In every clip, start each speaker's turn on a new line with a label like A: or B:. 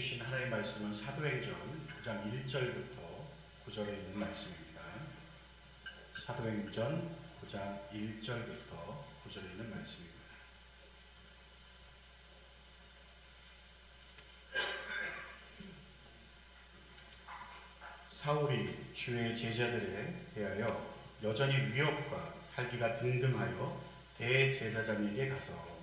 A: 주신 하나님의 말씀은 사도행전 9장 1절부터 9절에 있는 말씀입니다. 사도행전 9장 1절부터 9절에 있는 말씀입니다. 사울이 주의 제자들에 대하여 여전히 위협과 살기가 등등하여 대제사장에게 가서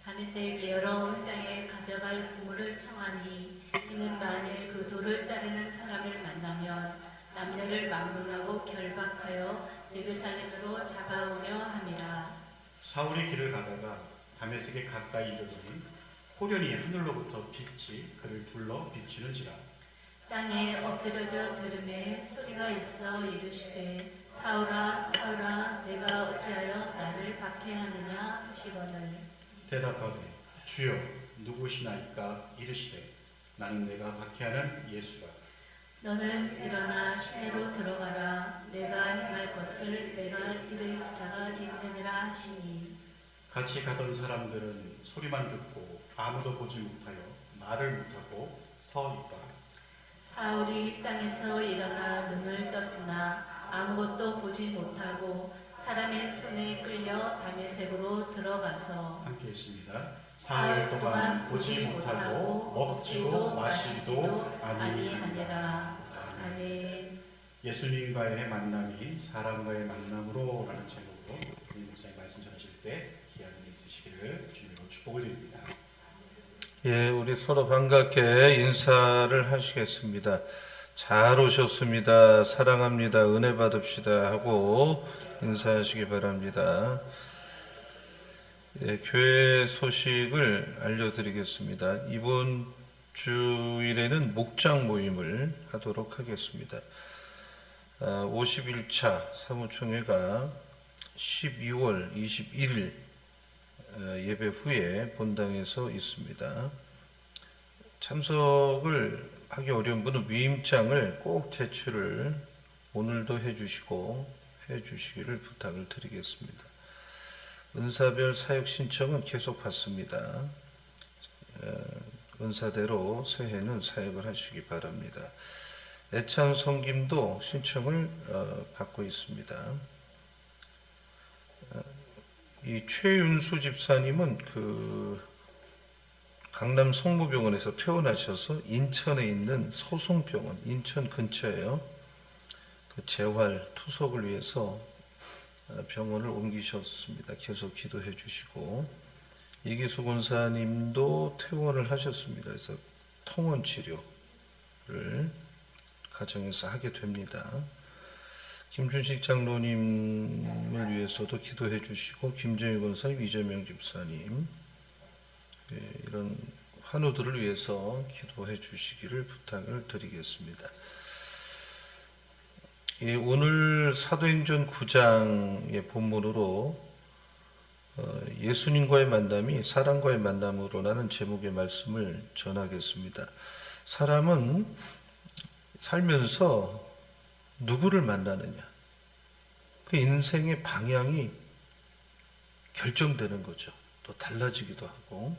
B: 다메섹 여러 온 땅에 가져갈 보물을 청하니 이는 만일 그 도를 따르는 사람을 만나면 남녀를 막론하고 결박하여 예루살렘으로 잡아오려 함이라.
A: 사울이 길을 가다가 다메섹에 가까이 이르더니 호련히 하늘로부터 빛이 그를 둘러 비치는지라.
B: 땅에 엎드려져 들음에 소리가 있어 이르시되 사울아 사울아 내가 어찌하여 나를 박해하느냐 하시거늘
A: 대답하되 주여 누구시나이까 이르시되 나는 내가 박해하는 예수라.
B: 너는 일어나 시내로 들어가라. 내가 행할 것을 내가 이를 자가 있느니라 하시니.
A: 같이 가던 사람들은 소리만 듣고 아무도 보지 못하여 말을 못하고 서 있더라.
B: 사울이 땅에서 일어나 눈을 떴으나 아무것도 보지 못하고 사람의 손에 끌려 다메섹으로 들어가서
A: 함께 있습니다. 사흘 동안 보지 못하고 먹지도 마시지도 아니하니라.
B: 아멘.
A: 예수님과의 만남이 사람과의 만남으로 라는 제목으로 목사님 말씀 전하실 때 귀한 은혜 있으시기를 주님으로 축복을 드립니다.
C: 예, 우리 서로 반갑게 인사를 하시겠습니다. 잘 오셨습니다. 사랑합니다. 은혜 받읍시다 하고 인사하시기 바랍니다. 예, 교회 소식을 알려드리겠습니다. 이번 주일에는 목장 모임을 하도록 하겠습니다. 51차 사무총회가 12월 21일 예배 후에 본당에서 있습니다. 참석을 하기 어려운 분은 위임장을 꼭 제출을 오늘도 해주시기를 부탁을 드리겠습니다. 은사별 사역 신청은 계속 받습니다. 은사대로 새해는 사역을 하시기 바랍니다. 애찬 섬김도 신청을 받고 있습니다. 이 최윤수 집사님은 강남 성모병원에서 퇴원하셔서 인천에 있는 소송병원, 인천 근처에요. 재활 투석을 위해서 병원을 옮기셨습니다. 계속 기도해 주시고, 이기수 권사님도 퇴원을 하셨습니다. 그래서 통원 치료를 가정에서 하게 됩니다. 김준식 장로님을 위해서도 기도해 주시고, 김정희 권사님, 이재명 집사님, 이런 환우들을 위해서 기도해 주시기를 부탁을 드리겠습니다. 오늘 사도행전 9장의 본문으로 예수님과의 만남이 사람과의 만남으로라는 제목의 말씀을 전하겠습니다. 사람은 살면서 누구를 만나느냐, 그 인생의 방향이 결정되는 거죠. 또 달라지기도 하고,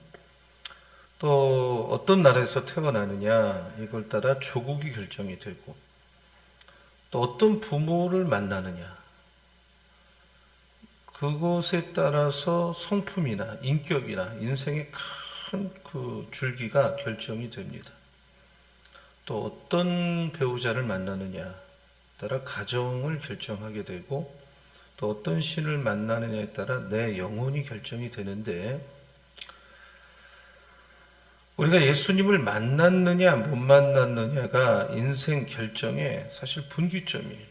C: 또 어떤 나라에서 태어나느냐 이걸 따라 조국이 결정이 되고, 또 어떤 부모를 만나느냐 그것에 따라서 성품이나 인격이나 인생의 큰 그 줄기가 결정이 됩니다. 또 어떤 배우자를 만나느냐 따라 가정을 결정하게 되고, 또 어떤 신을 만나느냐에 따라 내 영혼이 결정이 되는데, 우리가 예수님을 만났느냐 못 만났느냐가 인생 결정의 사실 분기점이에요.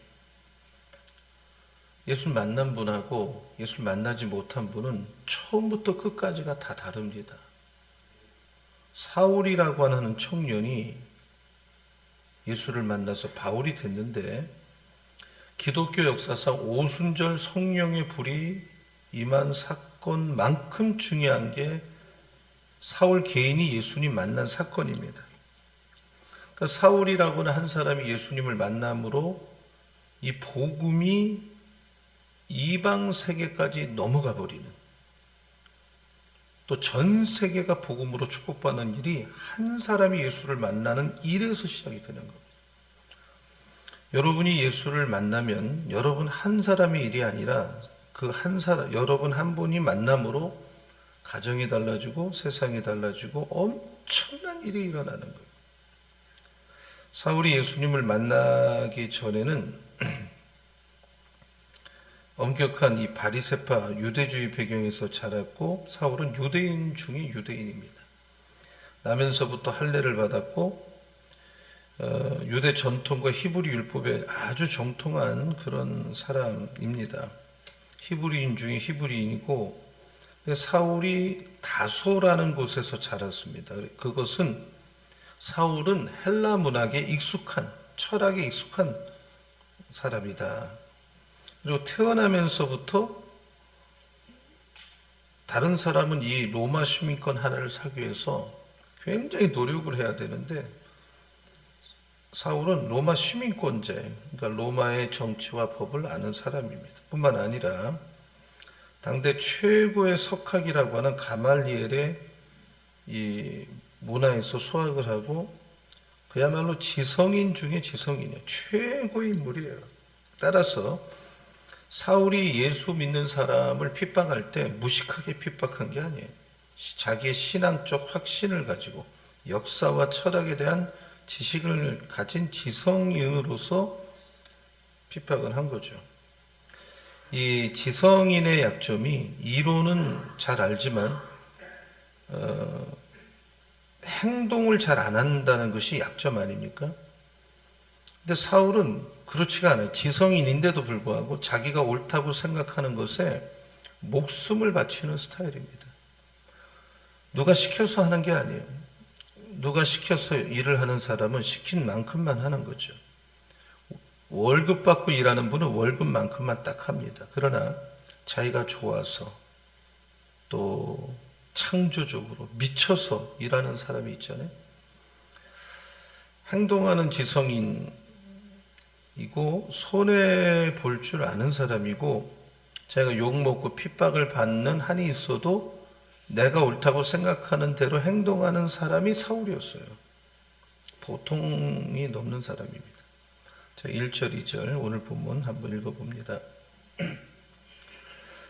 C: 예수를 만난 분하고 예수를 만나지 못한 분은 처음부터 끝까지가 다 다릅니다. 사울이라고 하는 청년이 예수를 만나서 바울이 됐는데, 기독교 역사상 오순절 성령의 불이 임한 사건만큼 중요한 게 사울 개인이 예수님 만난 사건입니다. 그러니까 사울이라고는 한 사람이 예수님을 만남으로 이 복음이 이방 세계까지 넘어가 버리는, 또 전 세계가 복음으로 축복받는 일이 한 사람이 예수를 만나는 일에서 시작이 되는 겁니다. 여러분이 예수를 만나면 여러분 한 사람의 일이 아니라 그 한 사람, 여러분 한 분이 만남으로 가정이 달라지고 세상이 달라지고 엄청난 일이 일어나는 거예요. 사울이 예수님을 만나기 전에는 엄격한 이 바리새파 유대주의 배경에서 자랐고 사울은 유대인 중에 유대인입니다. 나면서부터 할례를 받았고 유대 전통과 히브리 율법에 아주 정통한 그런 사람입니다. 히브리인 중에 히브리인이고 사울이 다소라는 곳에서 자랐습니다. 그것은 사울은 헬라 문학에 익숙한 철학에 익숙한 사람이다. 그리고 태어나면서부터 다른 사람은 이 로마 시민권 하나를 사기 위해서 굉장히 노력을 해야 되는데 사울은 로마 시민권제, 그러니까 로마의 정치와 법을 아는 사람입니다. 뿐만 아니라 당대 최고의 석학이라고 하는 가말리엘의 이 문화에서 수학을 하고 그야말로 지성인 중에 지성인이에요. 최고의 인물이에요. 따라서 사울이 예수 믿는 사람을 핍박할 때 무식하게 핍박한 게 아니에요. 자기의 신앙적 확신을 가지고 역사와 철학에 대한 지식을 가진 지성인으로서 핍박을 한 거죠. 이 지성인의 약점이 이론은 잘 알지만 행동을 잘 안 한다는 것이 약점 아닙니까? 근데 사울은 그렇지가 않아요. 지성인인데도 불구하고 자기가 옳다고 생각하는 것에 목숨을 바치는 스타일입니다. 누가 시켜서 하는 게 아니에요. 누가 시켜서 일을 하는 사람은 시킨 만큼만 하는 거죠. 월급 받고 일하는 분은 월급만큼만 딱 합니다. 그러나 자기가 좋아서 또 창조적으로 미쳐서 일하는 사람이 있잖아요. 행동하는 지성인이고 손해 볼 줄 아는 사람이고 자기가 욕먹고 핍박을 받는 한이 있어도 내가 옳다고 생각하는 대로 행동하는 사람이 사울이었어요. 보통이 넘는 사람입니다. 자, 1절, 2절 오늘 본문 한번 읽어봅니다.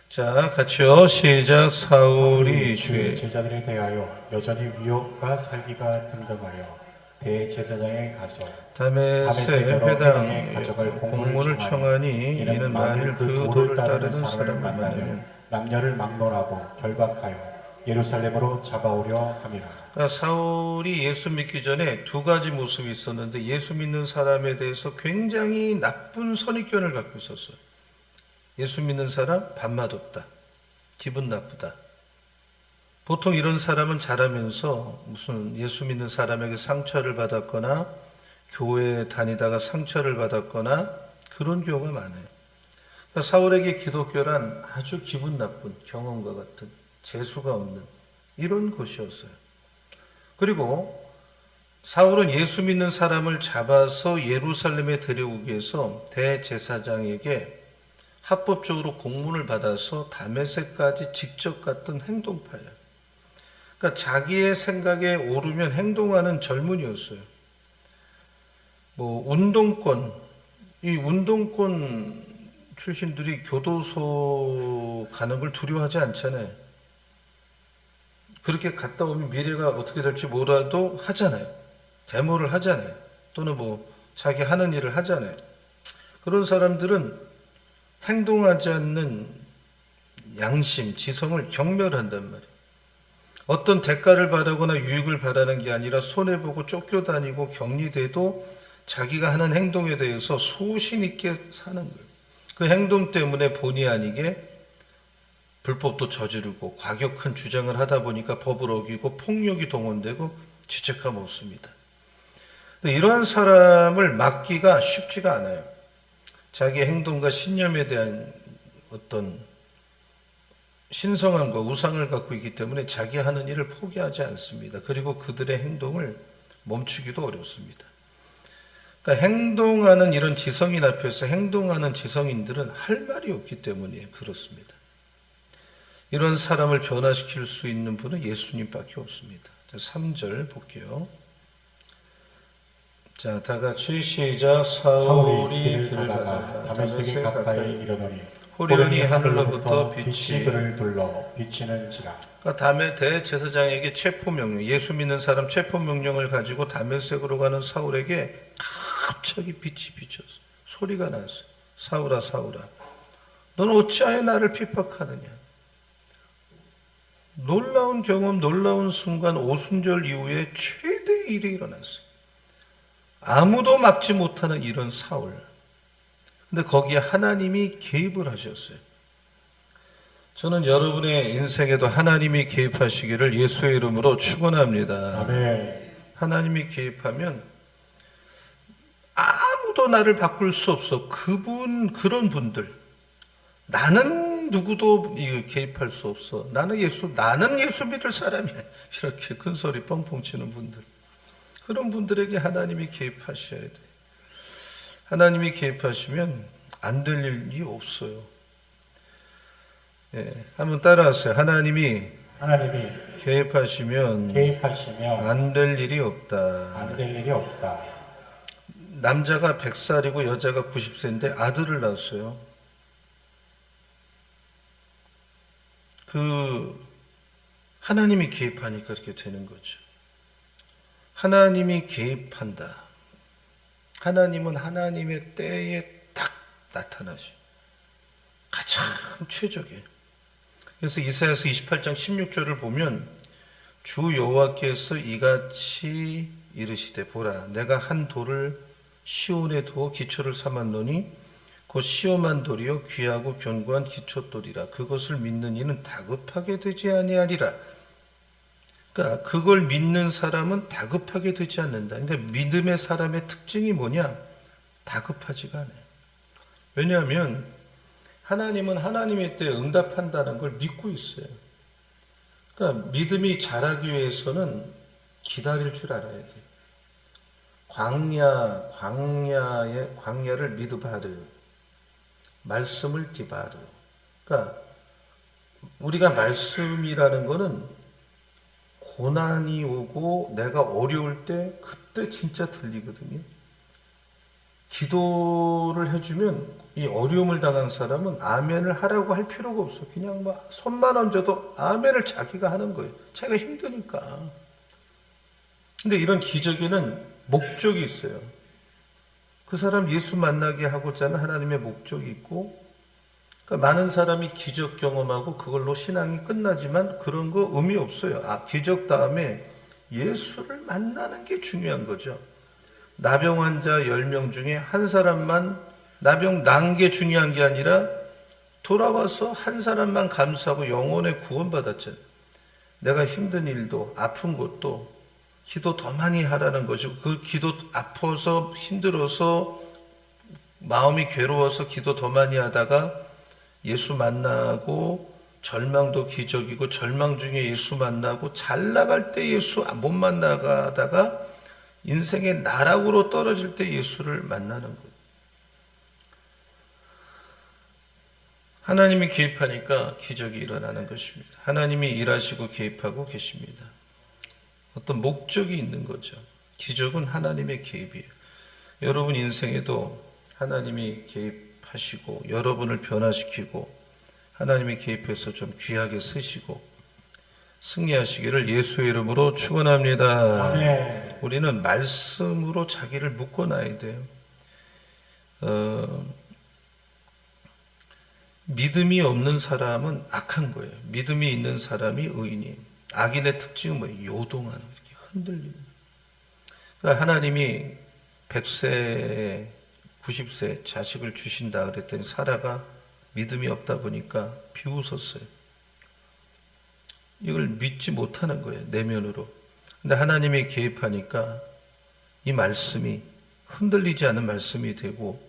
C: 자, 같이요. 시작. 사울이 주의
A: 제자들에 대하여 여전히 위협과 살기가 등등하여 대제사장에 가서
C: 다메섹
A: 여러
C: 회당에
A: 가져갈
C: 공문을 청하니 이는 만일 그 도를 따르는 사람을 만나면
A: 남녀를 막론하고 결박하여 예루살렘으로 잡아오려 함이라.
C: 그러니까 사울이 예수 믿기 전에 두 가지 모습이 있었는데 예수 믿는 사람에 대해서 굉장히 나쁜 선입견을 갖고 있었어요. 예수 믿는 사람 밥맛 없다. 기분 나쁘다. 보통 이런 사람은 자라면서 무슨 예수 믿는 사람에게 상처를 받았거나 교회에 다니다가 상처를 받았거나 그런 경우가 많아요. 그러니까 사울에게 기독교란 아주 기분 나쁜 경험과 같은 재수가 없는 이런 것이었어요. 그리고 사울은 예수 믿는 사람을 잡아서 예루살렘에 데려오기 위해서 대제사장에게 합법적으로 공문을 받아서 다메섹까지 직접 갔던 행동파예요. 그러니까 자기의 생각에 오르면 행동하는 젊은이였어요. 운동권, 이 운동권 출신들이 교도소 가는 걸 두려워하지 않잖아요. 그렇게 갔다 오면 미래가 어떻게 될지 몰라도 하잖아요. 데모를 하잖아요. 또는 자기 하는 일을 하잖아요. 그런 사람들은 행동하지 않는 양심, 지성을 경멸한단 말이에요. 어떤 대가를 바라거나 유익을 바라는 게 아니라 손해보고 쫓겨다니고 격리돼도 자기가 하는 행동에 대해서 소신 있게 사는 거예요. 그 행동 때문에 본의 아니게 불법도 저지르고 과격한 주장을 하다 보니까 법을 어기고 폭력이 동원되고 죄책감 없습니다. 이러한 사람을 막기가 쉽지가 않아요. 자기 행동과 신념에 대한 어떤 신성함과 우상을 갖고 있기 때문에 자기 하는 일을 포기하지 않습니다. 그리고 그들의 행동을 멈추기도 어렵습니다. 그러니까 행동하는 이런 지성인 앞에서 행동하는 지성인들은 할 말이 없기 때문에 그렇습니다. 이런 사람을 변화시킬 수 있는 분은 예수님밖에 없습니다. 자, 3절 볼게요. 자, 다 같이 시작. 사울이 길을 가다가
A: 다메섹에 가까이 이르더니
C: 호련히 하늘로부터 빛이
A: 그를 둘러 비치는지라.
C: 그러니까 다메 대제사장에게 체포 명령, 예수 믿는 사람 체포 명령을 가지고 다메섹으로 가는 사울에게 갑자기 빛이 비쳤어. 소리가 났어. 사울아, 사울아, 너는 어찌하여 나를 핍박하느냐? 놀라운 경험, 놀라운 순간, 오순절 이후에 최대의 일이 일어났어요. 아무도 막지 못하는 이런 사울. 근데 거기에 하나님이 개입을 하셨어요. 저는 여러분의 인생에도 하나님이 개입하시기를 예수의 이름으로 축원합니다.
A: 아멘.
C: 하나님이 개입하면 아무도 나를 바꿀 수 없어. 그런 분들. 나는 누구도 개입할 수 없어. 나는 예수 믿을 사람이야. 이렇게 큰 소리 뻥뻥 치는 분들. 그런 분들에게 하나님이 개입하셔야 돼. 하나님이 개입하시면 안 될 일이 없어요. 예, 한번 따라하세요. 하나님이 개입하시면 안 될 일이 없다. 남자가 100살이고 여자가 90세인데 아들을 낳았어요. 하나님이 개입하니까 이렇게 되는 거죠. 하나님이 개입한다. 하나님은 하나님의 때에 딱 나타나죠. 가장 최적의. 그래서 이사야서 28장 16절을 보면 주 여호와께서 이같이 이르시되 보라 내가 한 돌을 시온에 두어 기초를 삼았노니 곧 시험한 돌이요 귀하고 견고한 기초돌이라 그것을 믿는 이는 다급하게 되지 아니하리라. 그러니까 그걸 믿는 사람은 다급하게 되지 않는다. 그러니까 믿음의 사람의 특징이 뭐냐? 다급하지가 않아요. 왜냐하면 하나님은 하나님의 때에 응답한다는 걸 믿고 있어요. 그러니까 믿음이 자라기 위해서는 기다릴 줄 알아야 돼요. 광야를 미드바르, 말씀을 디바르. 그러니까 우리가 말씀이라는 거는 고난이 오고 내가 어려울 때 그때 진짜 들리거든요. 기도를 해주면 이 어려움을 당한 사람은 아멘을 하라고 할 필요가 없어. 그냥 막 손만 얹어도 아멘을 자기가 하는 거예요. 자기가 힘드니까. 근데 이런 기적에는 목적이 있어요. 그 사람 예수 만나게 하고자 하는 하나님의 목적이 있고, 그러니까 많은 사람이 기적 경험하고 그걸로 신앙이 끝나지만 그런 거 의미 없어요. 기적 다음에 예수를 만나는 게 중요한 거죠. 나병 환자 10명 중에 한 사람만 나병 난 게 중요한 게 아니라 돌아와서 한 사람만 감사하고 영혼의 구원받았잖아요. 내가 힘든 일도 아픈 것도 기도 더 많이 하라는 거죠. 그 기도 아파서 힘들어서 마음이 괴로워서 기도 더 많이 하다가 예수 만나고 절망도 기적이고 절망 중에 예수 만나고 잘 나갈 때 예수 못 만나가다가 인생의 나락으로 떨어질 때 예수를 만나는 거예요. 하나님이 개입하니까 기적이 일어나는 것입니다. 하나님이 일하시고 개입하고 계십니다. 어떤 목적이 있는 거죠. 기적은 하나님의 개입이에요. 여러분 인생에도 하나님이 개입하시고 여러분을 변화시키고 하나님이 개입해서 좀 귀하게 쓰시고 승리하시기를 예수의 이름으로 축원합니다.
A: 아멘.
C: 우리는 말씀으로 자기를 묶어놔야 돼요. 믿음이 없는 사람은 악한 거예요. 믿음이 있는 사람이 의인이에요. 악인의 특징은 뭐예요? 요동하는 거예요. 이렇게 흔들리는. 그러니까 하나님이 100세, 90세 자식을 주신다 그랬더니 사라가 믿음이 없다 보니까 비웃었어요. 이걸 믿지 못하는 거예요. 내면으로. 근데 하나님이 개입하니까 이 말씀이 흔들리지 않은 말씀이 되고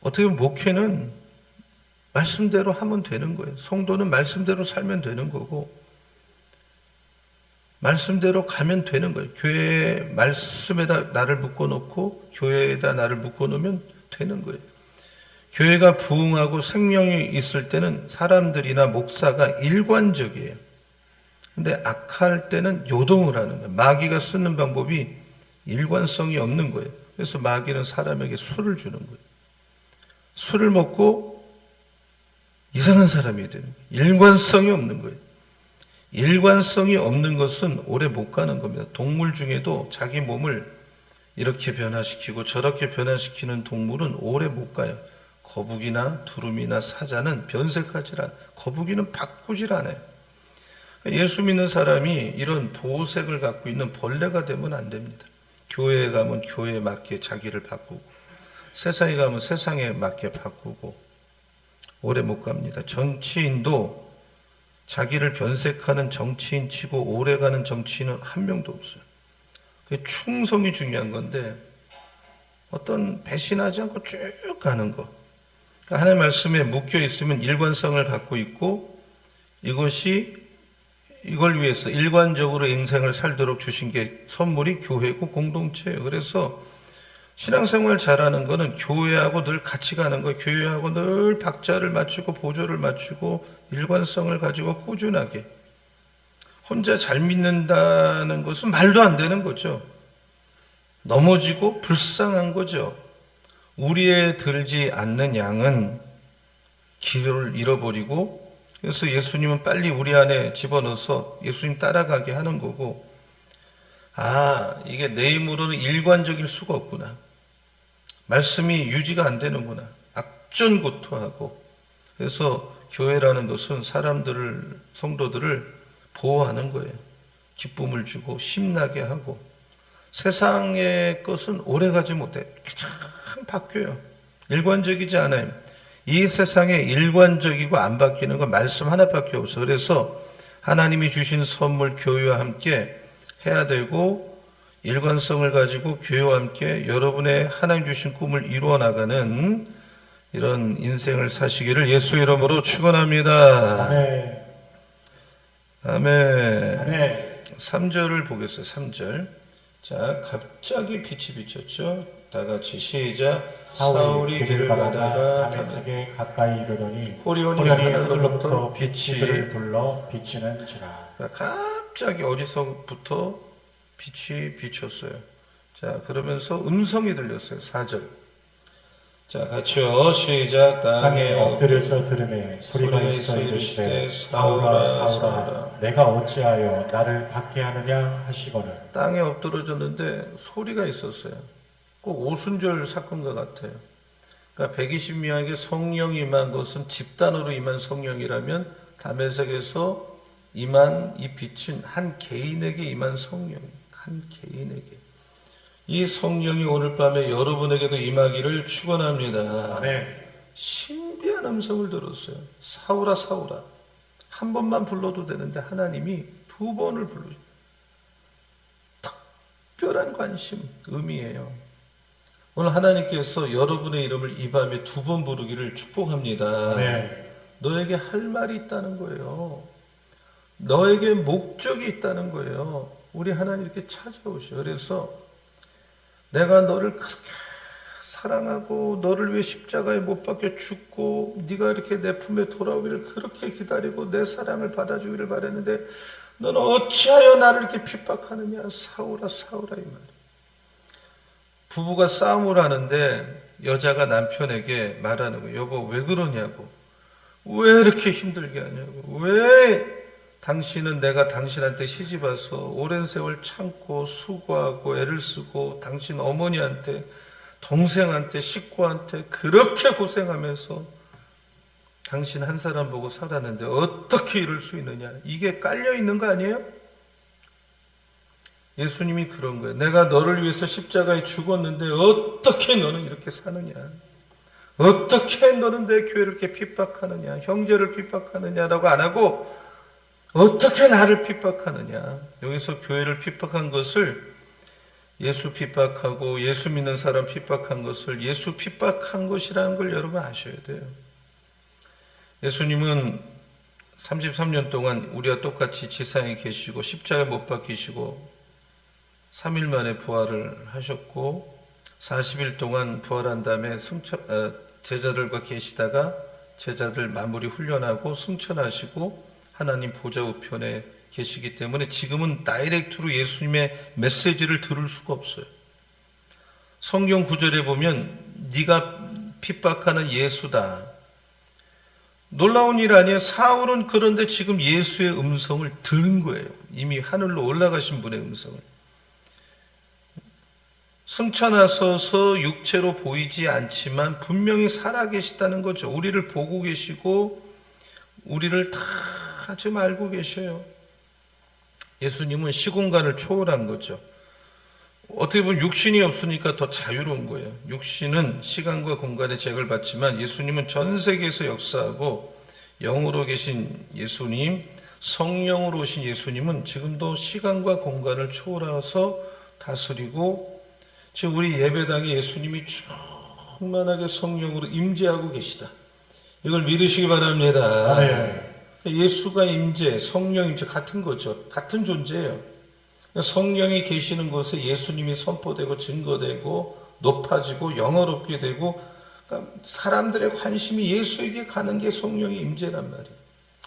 C: 어떻게 보면 목회는 말씀대로 하면 되는 거예요. 성도는 말씀대로 살면 되는 거고 말씀대로 가면 되는 거예요. 교회에 말씀에다 나를 묶어놓고 교회에다 나를 묶어놓으면 되는 거예요. 교회가 부흥하고 생명이 있을 때는 사람들이나 목사가 일관적이에요. 근데 악할 때는 요동을 하는 거예요. 마귀가 쓰는 방법이 일관성이 없는 거예요. 그래서 마귀는 사람에게 술을 주는 거예요. 술을 먹고 이상한 사람이 되는 거예요. 일관성이 없는 거예요. 일관성이 없는 것은 오래 못 가는 겁니다. 동물 중에도 자기 몸을 이렇게 변화시키고 저렇게 변화시키는 동물은 오래 못 가요. 거북이나 두루미나 사자는 변색하지 않아요. 거북이는 바꾸질 않아요. 예수 믿는 사람이 이런 보색을 갖고 있는 벌레가 되면 안 됩니다. 교회에 가면 교회에 맞게 자기를 바꾸고, 세상에 가면 세상에 맞게 바꾸고, 오래 못 갑니다. 정치인도 자기를 변색하는 정치인 치고 오래 가는 정치인은 한 명도 없어요. 충성이 중요한 건데, 어떤 배신하지 않고 쭉 가는 거. 하나님의 말씀에 묶여 있으면 일관성을 갖고 있고, 이걸 위해서 일관적으로 인생을 살도록 주신 게 선물이 교회고 공동체예요. 그래서 신앙생활 잘하는 거는 교회하고 늘 같이 가는 거예요. 교회하고 늘 박자를 맞추고 보조를 맞추고 일관성을 가지고 꾸준하게. 혼자 잘 믿는다는 것은 말도 안 되는 거죠. 넘어지고 불쌍한 거죠. 우리에 들지 않는 양은 길을 잃어버리고, 그래서 예수님은 빨리 우리 안에 집어넣어서 예수님 따라가게 하는 거고, 이게 내 힘으로는 일관적일 수가 없구나. 말씀이 유지가 안 되는구나. 악전고토하고. 그래서 교회라는 것은 성도들을 보호하는 거예요. 기쁨을 주고 힘나게 하고. 세상의 것은 오래가지 못해. 참 바뀌어요. 일관적이지 않아요. 이 세상에 일관적이고 안 바뀌는 건 말씀 하나밖에 없어요. 그래서 하나님이 주신 선물 교회와 함께 해야 되고, 일관성을 가지고 교회와 함께 여러분의 하나님 주신 꿈을 이루어 나가는 이런 인생을 사시기를 예수 이름으로 축원합니다.
A: 아멘.
C: 아멘.
A: 아멘.
C: 3절을 보겠어요. 3절. 자, 갑자기 빛이 비쳤죠. 다 같이 시작. 사울이 길을 가다가
A: 다메섹에 가까이 이르더니
C: 호리온이
A: 하늘로부터 빛이 그를 둘러 비치는지라.
C: 갑자기 어디서부터 빛이 비쳤어요. 자, 그러면서 음성이 들렸어요. 4절. 자, 같이요. 시작.
A: 땅에 엎드려져 들으매 소리가 있어 이르시되 사울아 사울아 내가 어찌하여 나를 박해하느냐 하시거늘.
C: 땅에 엎드러졌는데 소리가 있었어요. 꼭 오순절 사건과 같아요. 그러니까 120명에게 성령이 임한 것은 집단으로 임한 성령이라면 다메섹에서 임한 이 빛은 한 개인에게 임한 성령, 한 개인에게. 이 성령이 오늘 밤에 여러분에게도 임하기를 축원합니다.
A: 아멘.
C: 신비한 음성을 들었어요. 사울아 사울아. 한 번만 불러도 되는데 하나님이 2번을 불러요. 특별한 관심, 의미예요. 오늘 하나님께서 여러분의 이름을 이 밤에 2번 부르기를 축복합니다.
A: 아멘.
C: 너에게 할 말이 있다는 거예요. 너에게 목적이 있다는 거예요. 우리 하나님 이렇게 찾아오셔. 그래서 내가 너를 그렇게 사랑하고 너를 위해 십자가에 못 박혀 죽고 네가 이렇게 내 품에 돌아오기를 그렇게 기다리고 내 사랑을 받아주기를 바랬는데 너는 어찌하여 나를 이렇게 핍박하느냐. 사울아 사울아 이 말이에요. 부부가 싸움을 하는데 여자가 남편에게 말하는 거예요. 여보 왜 그러냐고. 왜 이렇게 힘들게 하냐고. 왜 당신은 내가 당신한테 시집와서 오랜 세월 참고 수고하고 애를 쓰고 당신 어머니한테 동생한테 식구한테 그렇게 고생하면서 당신 한 사람 보고 살았는데 어떻게 이럴 수 있느냐. 이게 깔려 있는 거 아니에요? 예수님이 그런 거예요. 내가 너를 위해서 십자가에 죽었는데 어떻게 너는 이렇게 사느냐. 어떻게 너는 내 교회를 이렇게 핍박하느냐. 형제를 핍박하느냐라고 안 하고 어떻게 나를 핍박하느냐. 여기서 교회를 핍박한 것을 예수 핍박하고 예수 믿는 사람 핍박한 것을 예수 핍박한 것이라는 걸 여러분 아셔야 돼요. 예수님은 33년 동안 우리와 똑같이 지상에 계시고 십자가에 못 박히시고 3일 만에 부활을 하셨고 40일 동안 부활한 다음에 제자들과 계시다가 제자들 마무리 훈련하고 승천하시고 하나님 보좌 우편에 계시기 때문에 지금은 다이렉트로 예수님의 메시지를 들을 수가 없어요. 성경 구절에 보면 네가 핍박하는 예수다. 놀라운 일 아니에요. 사울은 그런데 지금 예수의 음성을 들은 거예요. 이미 하늘로 올라가신 분의 음성을. 승천하셔서 육체로 보이지 않지만 분명히 살아계시다는 거죠. 우리를 보고 계시고 우리를 다 지금 알고 계셔요. 예수님은 시공간을 초월한 거죠. 어떻게 보면 육신이 없으니까 더 자유로운 거예요. 육신은 시간과 공간의 제약을 받지만 예수님은 전 세계에서 역사하고 영으로 계신 예수님, 성령으로 오신 예수님은 지금도 시간과 공간을 초월해서 다스리고 지금 우리 예배당에 예수님이 충만하게 성령으로 임재하고 계시다. 이걸 믿으시기 바랍니다. 예수가 임재, 성령 임재 같은 거죠. 같은 존재예요. 성령이 계시는 곳에 예수님이 선포되고 증거되고 높아지고 영어롭게 되고 그러니까 사람들의 관심이 예수에게 가는 게 성령의 임재란 말이에요.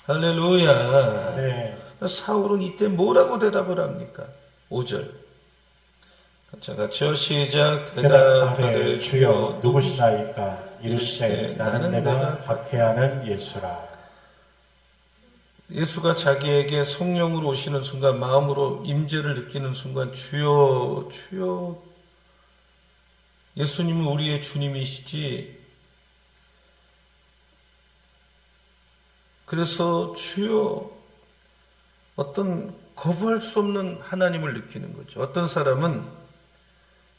C: 할렐루야.
D: 네.
C: 사울은 이때 뭐라고 대답을 합니까? 5절. 자, 같이요. 시작.
D: 대답하되 주여 누구시나이까? 이르시되 나는 내가 박해하는 예수라.
C: 예수가 자기에게 성령으로 오시는 순간 마음으로 임재를 느끼는 순간 주여 주여 예수님은 우리의 주님이시지. 그래서 주여 어떤 거부할 수 없는 하나님을 느끼는 거죠. 어떤 사람은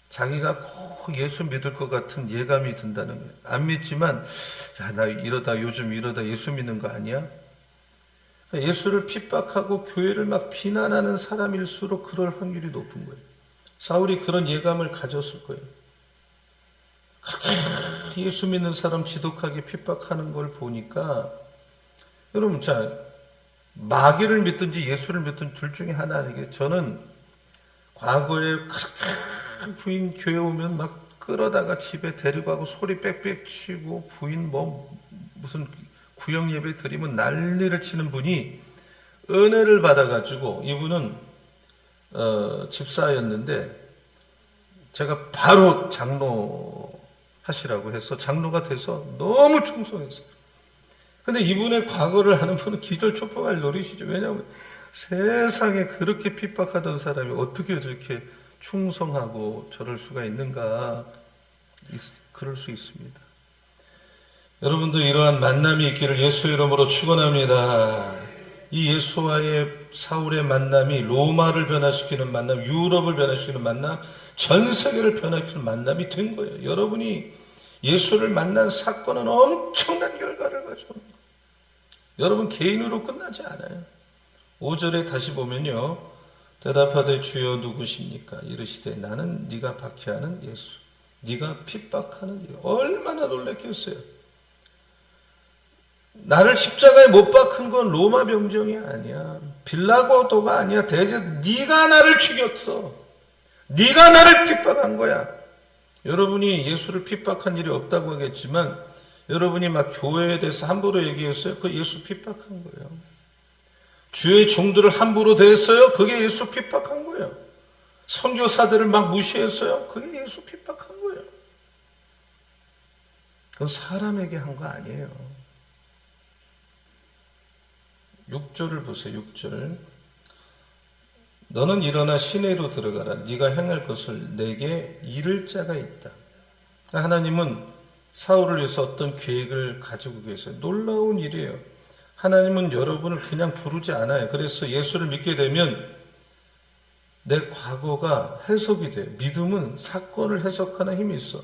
C: 자기가 꼭 예수 믿을 것 같은 예감이 든다는 거예요. 안 믿지만 야, 나 요즘 이러다 예수 믿는 거 아니야? 예수를 핍박하고 교회를 막 비난하는 사람일수록 그럴 확률이 높은 거예요. 사울이 그런 예감을 가졌을 거예요. 예수 믿는 사람 지독하게 핍박하는 걸 보니까 여러분 자 마귀를 믿든지 예수를 믿든지 둘 중에 하나는 저는 과거에 부인 교회 오면 막 끌어다가 집에 데리고 가고 소리 빽빽 치고 부인 뭐 무슨 구역 예배 드리면 난리를 치는 분이 은혜를 받아가지고 이분은 집사였는데 제가 바로 장로 하시라고 해서 장로가 돼서 너무 충성했어요. 근데 이분의 과거를 하는 분은 기절초풍할 노릇이죠. 왜냐하면 세상에 그렇게 핍박하던 사람이 어떻게 저렇게 충성하고 저럴 수가 있는가. 그럴 수 있습니다. 여러분도 이러한 만남이 있기를 예수 이름으로 축원합니다. 이 예수와의 사울의 만남이 로마를 변화시키는 만남, 유럽을 변화시키는 만남, 전 세계를 변화시키는 만남이 된 거예요. 여러분이 예수를 만난 사건은 엄청난 결과를 가져옵니다. 여러분 개인으로 끝나지 않아요. 5절에 다시 보면요. 대답하되 주여 누구십니까? 이르시되 나는 네가 박해하는 예수, 네가 핍박하는 예수. 얼마나 놀랐겠어요. 나를 십자가에 못 박은 건 로마 병정이 아니야. 빌라고도가 아니야. 네가 나를 죽였어. 네가 나를 핍박한 거야. 여러분이 예수를 핍박한 일이 없다고 하겠지만 여러분이 막 교회에 대해서 함부로 얘기했어요. 그거 예수 핍박한 거예요. 주의 종들을 함부로 대했어요. 그게 예수 핍박한 거예요. 선교사들을 막 무시했어요. 그게 예수 핍박한 거예요. 그건 사람에게 한 거 아니에요. 6절을 보세요. 6절. 너는 일어나 시내로 들어가라. 네가 행할 것을 내게 이를 자가 있다. 하나님은 사울을 위해서 어떤 계획을 가지고 계세요. 놀라운 일이에요. 하나님은 여러분을 그냥 부르지 않아요. 그래서 예수를 믿게 되면 내 과거가 해석이 돼요. 믿음은 사건을 해석하는 힘이 있어.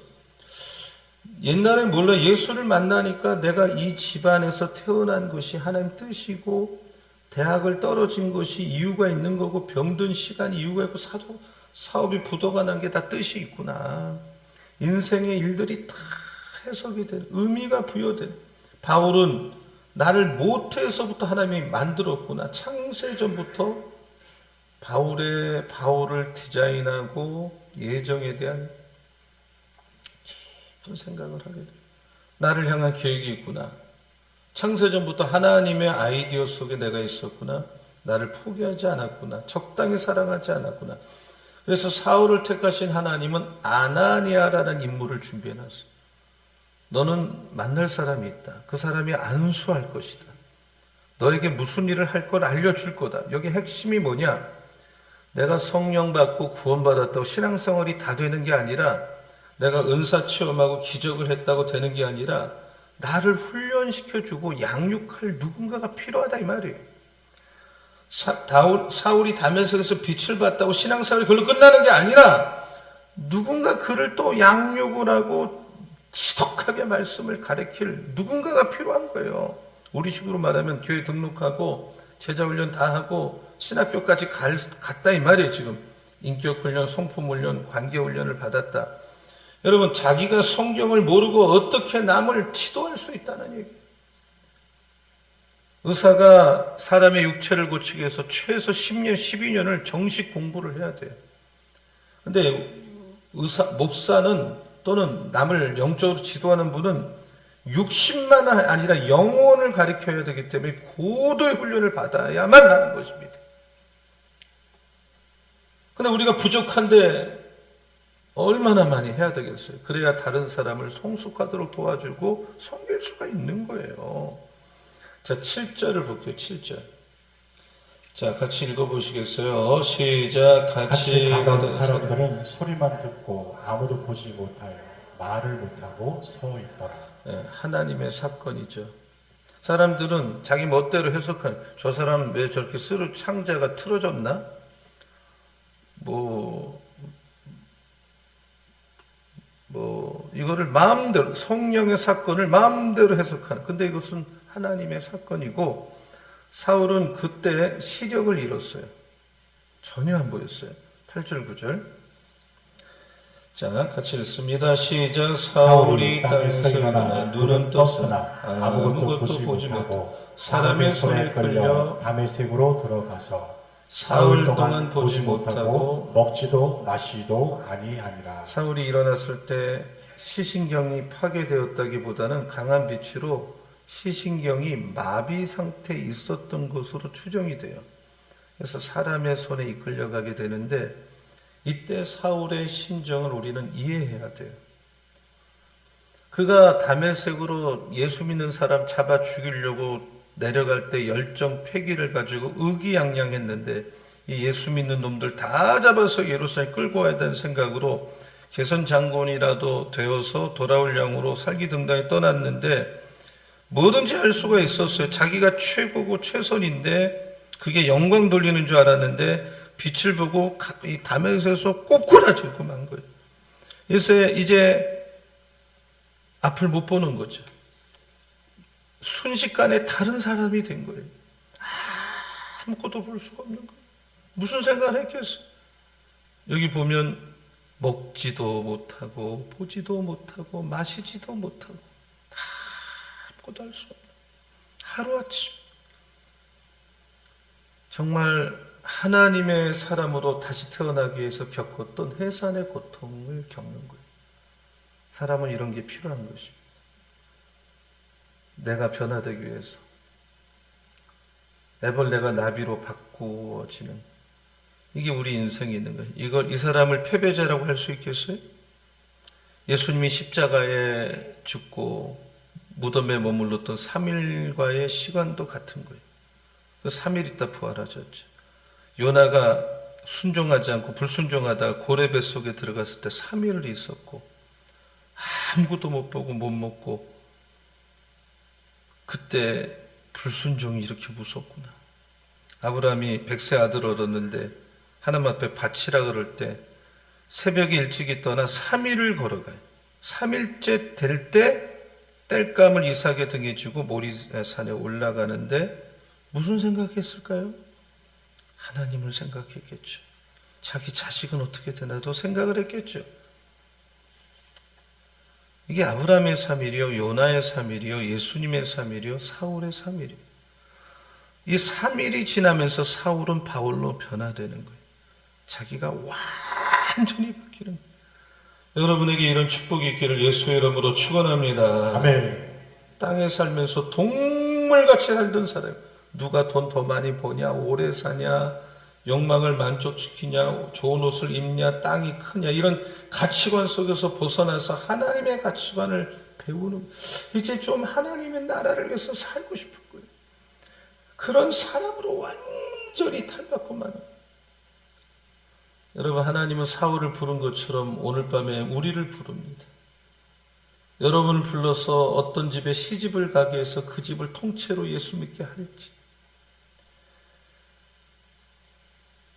C: 옛날에 몰라 예수를 만나니까 내가 이 집안에서 태어난 것이 하나님 뜻이고 대학을 떨어진 것이 이유가 있는 거고 병든 시간이 이유가 있고 사업이 부도가 난 게 다 뜻이 있구나. 인생의 일들이 다 해석이 된 의미가 부여된 바울은 나를 모태에서부터 하나님이 만들었구나. 창세전부터 바울을 디자인하고 예정에 대한 깊은 생각을 하게 돼요. 나를 향한 계획이 있구나. 창세전부터 하나님의 아이디어 속에 내가 있었구나. 나를 포기하지 않았구나. 적당히 사랑하지 않았구나. 그래서 사울을 택하신 하나님은 아나니아라는 인물을 준비해놨어요. 너는 만날 사람이 있다. 그 사람이 안수할 것이다. 너에게 무슨 일을 할 걸 알려줄 거다. 여기 핵심이 뭐냐? 내가 성령 받고 구원받았다고 신앙생활이 다 되는 게 아니라, 내가 은사 체험하고 기적을 했다고 되는 게 아니라, 나를 훈련시켜주고 양육할 누군가가 필요하다 이 말이에요. 사울이 다메섹에서 빛을 봤다고 신앙생활이 그걸로 끝나는 게 아니라, 누군가 그를 또 양육을 하고 지독하게 말씀을 가르칠 누군가가 필요한 거예요. 우리식으로 말하면 교회 등록하고 제자훈련 다 하고 신학교까지 갔다 이 말이에요. 지금 인격훈련, 성품훈련, 관계훈련을 받았다. 여러분, 자기가 성경을 모르고 어떻게 남을 지도할 수 있다는 얘기예요. 의사가 사람의 육체를 고치기 위해서 최소 10년, 12년을 정식 공부를 해야 돼요. 근데 목사는 또는 남을 영적으로 지도하는 분은 60만 아니라 영혼을 가르쳐야 되기 때문에 고도의 훈련을 받아야만 하는 것입니다. 근데 우리가 부족한데 얼마나 많이 해야 되겠어요? 그래야 다른 사람을 성숙하도록 도와주고 섬길 수가 있는 거예요. 자, 7절을 볼게요. 7절. 자, 같이 읽어보시겠어요? 시작.
D: 같이 가던 사람들은 소리만 듣고 아무도 보지 못하여 말을 못하고 서 있더라.
C: 네, 하나님의 사건이죠. 사람들은 자기 멋대로 해석한, 저 사람 왜 저렇게 창자가 틀어졌나? 이거를 마음대로, 성령의 사건을 마음대로 해석하는. 근데 이것은 하나님의 사건이고, 사울은 그때 시력을 잃었어요. 전혀 안 보였어요. 8절, 9절. 자, 같이 읽습니다. 시작. 사울이 땅에서 일어나 눈은 떴으나 아무것도 보지 못하고 사람의 손에 끌려
D: 다메섹으로 들어가서
C: 사흘 동안 보지 못하고
D: 먹지도 마시지도 아니하니라.
C: 사울이 일어났을 때 시신경이 파괴되었다기보다는 강한 빛으로 시신경이 마비 상태에 있었던 것으로 추정이 돼요. 그래서 사람의 손에 이끌려가게 되는데, 이때 사울의 심정을 우리는 이해해야 돼요. 그가 다메섹으로 예수 믿는 사람 잡아 죽이려고 내려갈 때 열정 패기를 가지고 의기양양했는데, 이 예수 믿는 놈들 다 잡아서 예루살렘 끌고 와야 되는 생각으로 개선 장군이라도 되어서 돌아올 양으로 살기등단에 떠났는데, 뭐든지 할 수가 있었어요. 자기가 최고고 최선인데 그게 영광 돌리는 줄 알았는데 빛을 보고 이 다메섹에서 꼬꾸라지고 만 거예요. 그래서 이제 앞을 못 보는 거죠. 순식간에 다른 사람이 된 거예요. 아무것도 볼 수가 없는 거예요. 무슨 생각을 했겠어요? 여기 보면 먹지도 못하고 보지도 못하고 마시지도 못하고 아무것도 할 수 없는, 하루아침 정말 하나님의 사람으로 다시 태어나기 위해서 겪었던 해산의 고통을 겪는 거예요. 사람은 이런 게 필요한 것입니다. 내가 변화되기 위해서 애벌레가 나비로 바꾸어지는, 이게 우리 인생에 있는 거예요. 이 사람을 패배자라고 할 수 있겠어요? 예수님이 십자가에 죽고 무덤에 머물렀던 3일과의 시간도 같은 거예요. 그 3일 있다 부활하셨죠. 요나가 순종하지 않고 불순종하다가 고래 뱃속에 들어갔을 때 3일을 있었고 아무것도 못 보고 못 먹고, 그때 불순종이 이렇게 무섭구나. 아브라함이 100세 아들 얻었는데 하나님 앞에 바치라 그럴 때 새벽에 일찍이 떠나 3일을 걸어가요. 3일째 될 때 땔감을 이삭의 등에 쥐고 모리산에 올라가는데 무슨 생각했을까요? 하나님을 생각했겠죠. 자기 자식은 어떻게 되나도 생각을 했겠죠. 이게 아브라함의 3일이요, 요나의 3일이요, 예수님의 3일이요, 사울의 3일이요. 이 3일이 지나면서 사울은 바울로 변화되는 거예요. 자기가 완전히 바뀌는 거예요. 여러분에게 이런 축복이 있기를 예수의 이름으로 축원합니다.
D: 아멘.
C: 땅에 살면서 동물같이 살던 사람, 누가 돈 더 많이 버냐, 오래 사냐, 욕망을 만족시키냐, 좋은 옷을 입냐, 땅이 크냐, 이런 가치관 속에서 벗어나서 하나님의 가치관을 배우는, 이제 좀 하나님의 나라를 위해서 살고 싶은 거예요. 그런 사람으로 완전히 탈바꿈하는. 여러분, 하나님은 사울을 부른 것처럼 오늘 밤에 우리를 부릅니다. 여러분을 불러서 어떤 집에 시집을 가게 해서 그 집을 통째로 예수 믿게 할지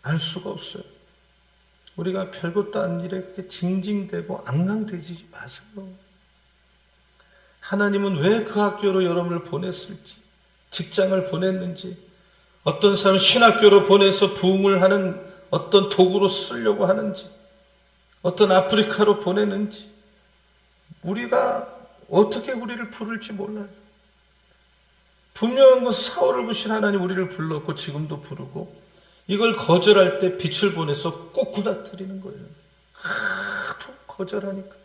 C: 알 수가 없어요. 우리가 별것도 아닌 일에 그렇게 징징대고 앙앙대지 마세요. 하나님은 왜 그 학교로 여러분을 보냈을지, 직장을 보냈는지, 어떤 사람 신학교로 보내서 부흥을 하는 어떤 도구로 쓰려고 하는지, 어떤 아프리카로 보내는지, 우리가 어떻게 우리를 부를지 몰라요. 분명한 것은 사울을 부신 하나님 우리를 불렀고 지금도 부르고, 이걸 거절할 때 빛을 보내서 꼭 구닥뜨리는 거예요. 하도 거절하니까.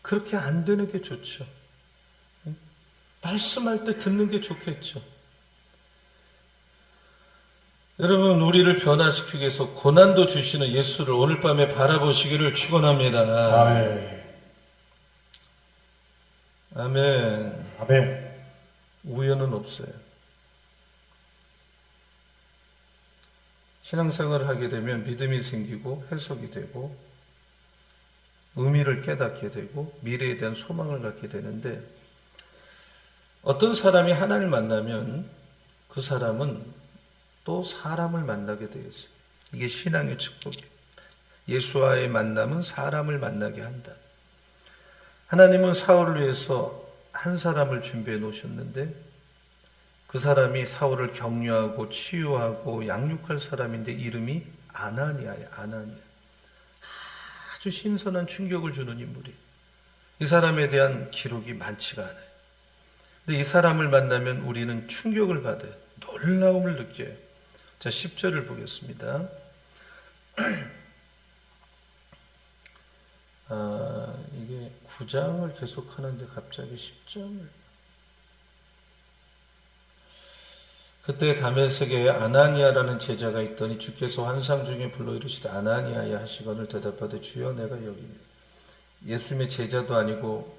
C: 그렇게 안 되는 게 좋죠. 말씀할 때 듣는 게 좋겠죠. 여러분, 우리를 변화시키기 위해서 고난도 주시는 예수를 오늘 밤에 바라보시기를 축원합니다.
D: 아멘.
C: 아멘.
D: 아멘.
C: 우연은 없어요. 신앙생활을 하게 되면 믿음이 생기고 해석이 되고 의미를 깨닫게 되고 미래에 대한 소망을 갖게 되는데, 어떤 사람이 하나님을 만나면 그 사람은 또 사람을 만나게 되어 있어요. 이게 신앙의 축복이에요. 예수와의 만남은 사람을 만나게 한다. 하나님은 사울을 위해서 한 사람을 준비해 놓으셨는데, 그 사람이 사울을 격려하고 치유하고 양육할 사람인데 이름이 아나니아예요. 아나니아. 아주 신선한 충격을 주는 인물이에요. 이 사람에 대한 기록이 많지가 않아요. 근데 이 사람을 만나면 우리는 충격을 받아요. 놀라움을 느껴요. 자, 10절을 보겠습니다. 이게 9장을 계속 하는데 갑자기 10장을. 그때 다메섹에 아나니아라는 제자가 있더니 주께서 환상 중에 불러 이르시되 아나니아야 하시거늘 대답하되 주여 내가 여기 있네. 예수님의 제자도 아니고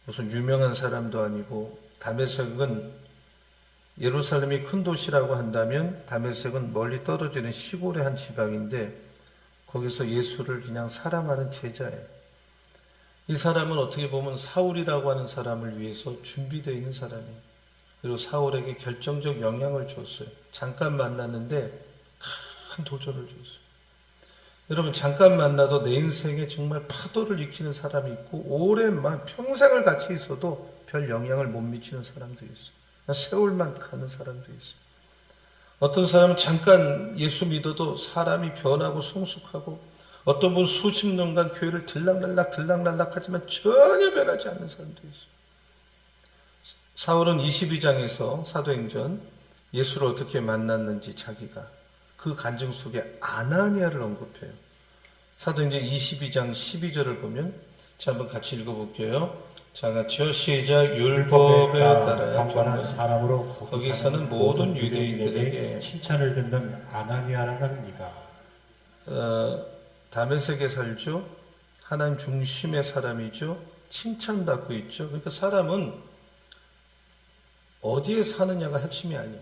C: 무슨 유명한 사람도 아니고, 다메섹은 예루살렘이 큰 도시라고 한다면 다메섹은 멀리 떨어지는 시골의 한 지방인데 거기서 예수를 그냥 사랑하는 제자예요. 이 사람은 어떻게 보면 사울이라고 하는 사람을 위해서 준비되어 있는 사람이에요. 그리고 사울에게 결정적 영향을 줬어요. 잠깐 만났는데 큰 도전을 줬어요. 여러분, 잠깐 만나도 내 인생에 정말 파도를 일으키는 사람이 있고, 오랜만 평생을 같이 있어도 별 영향을 못 미치는 사람도 있어요. 세월만 가는 사람도 있어요. 어떤 사람은 잠깐 예수 믿어도 사람이 변하고 성숙하고, 어떤 분은 수십 년간 교회를 들락날락 하지만 전혀 변하지 않는 사람도 있어요. 사울은 22장에서 사도행전 예수를 어떻게 만났는지 자기가 그 간증 속에 아나니아를 언급해요. 사도행전 22장 12절을 보면, 자, 한번 같이 읽어볼게요. 자, 같이요. 시작. 율법에 따라
D: 경건한 사람으로
C: 거기 사는 모든 유대인들에게
D: 칭찬을 듣는 아나니아라는 이가
C: 다메섹에 살죠. 하나님 중심의 사람이죠. 칭찬받고 있죠. 그러니까 사람은 어디에 사느냐가 핵심이 아니에요.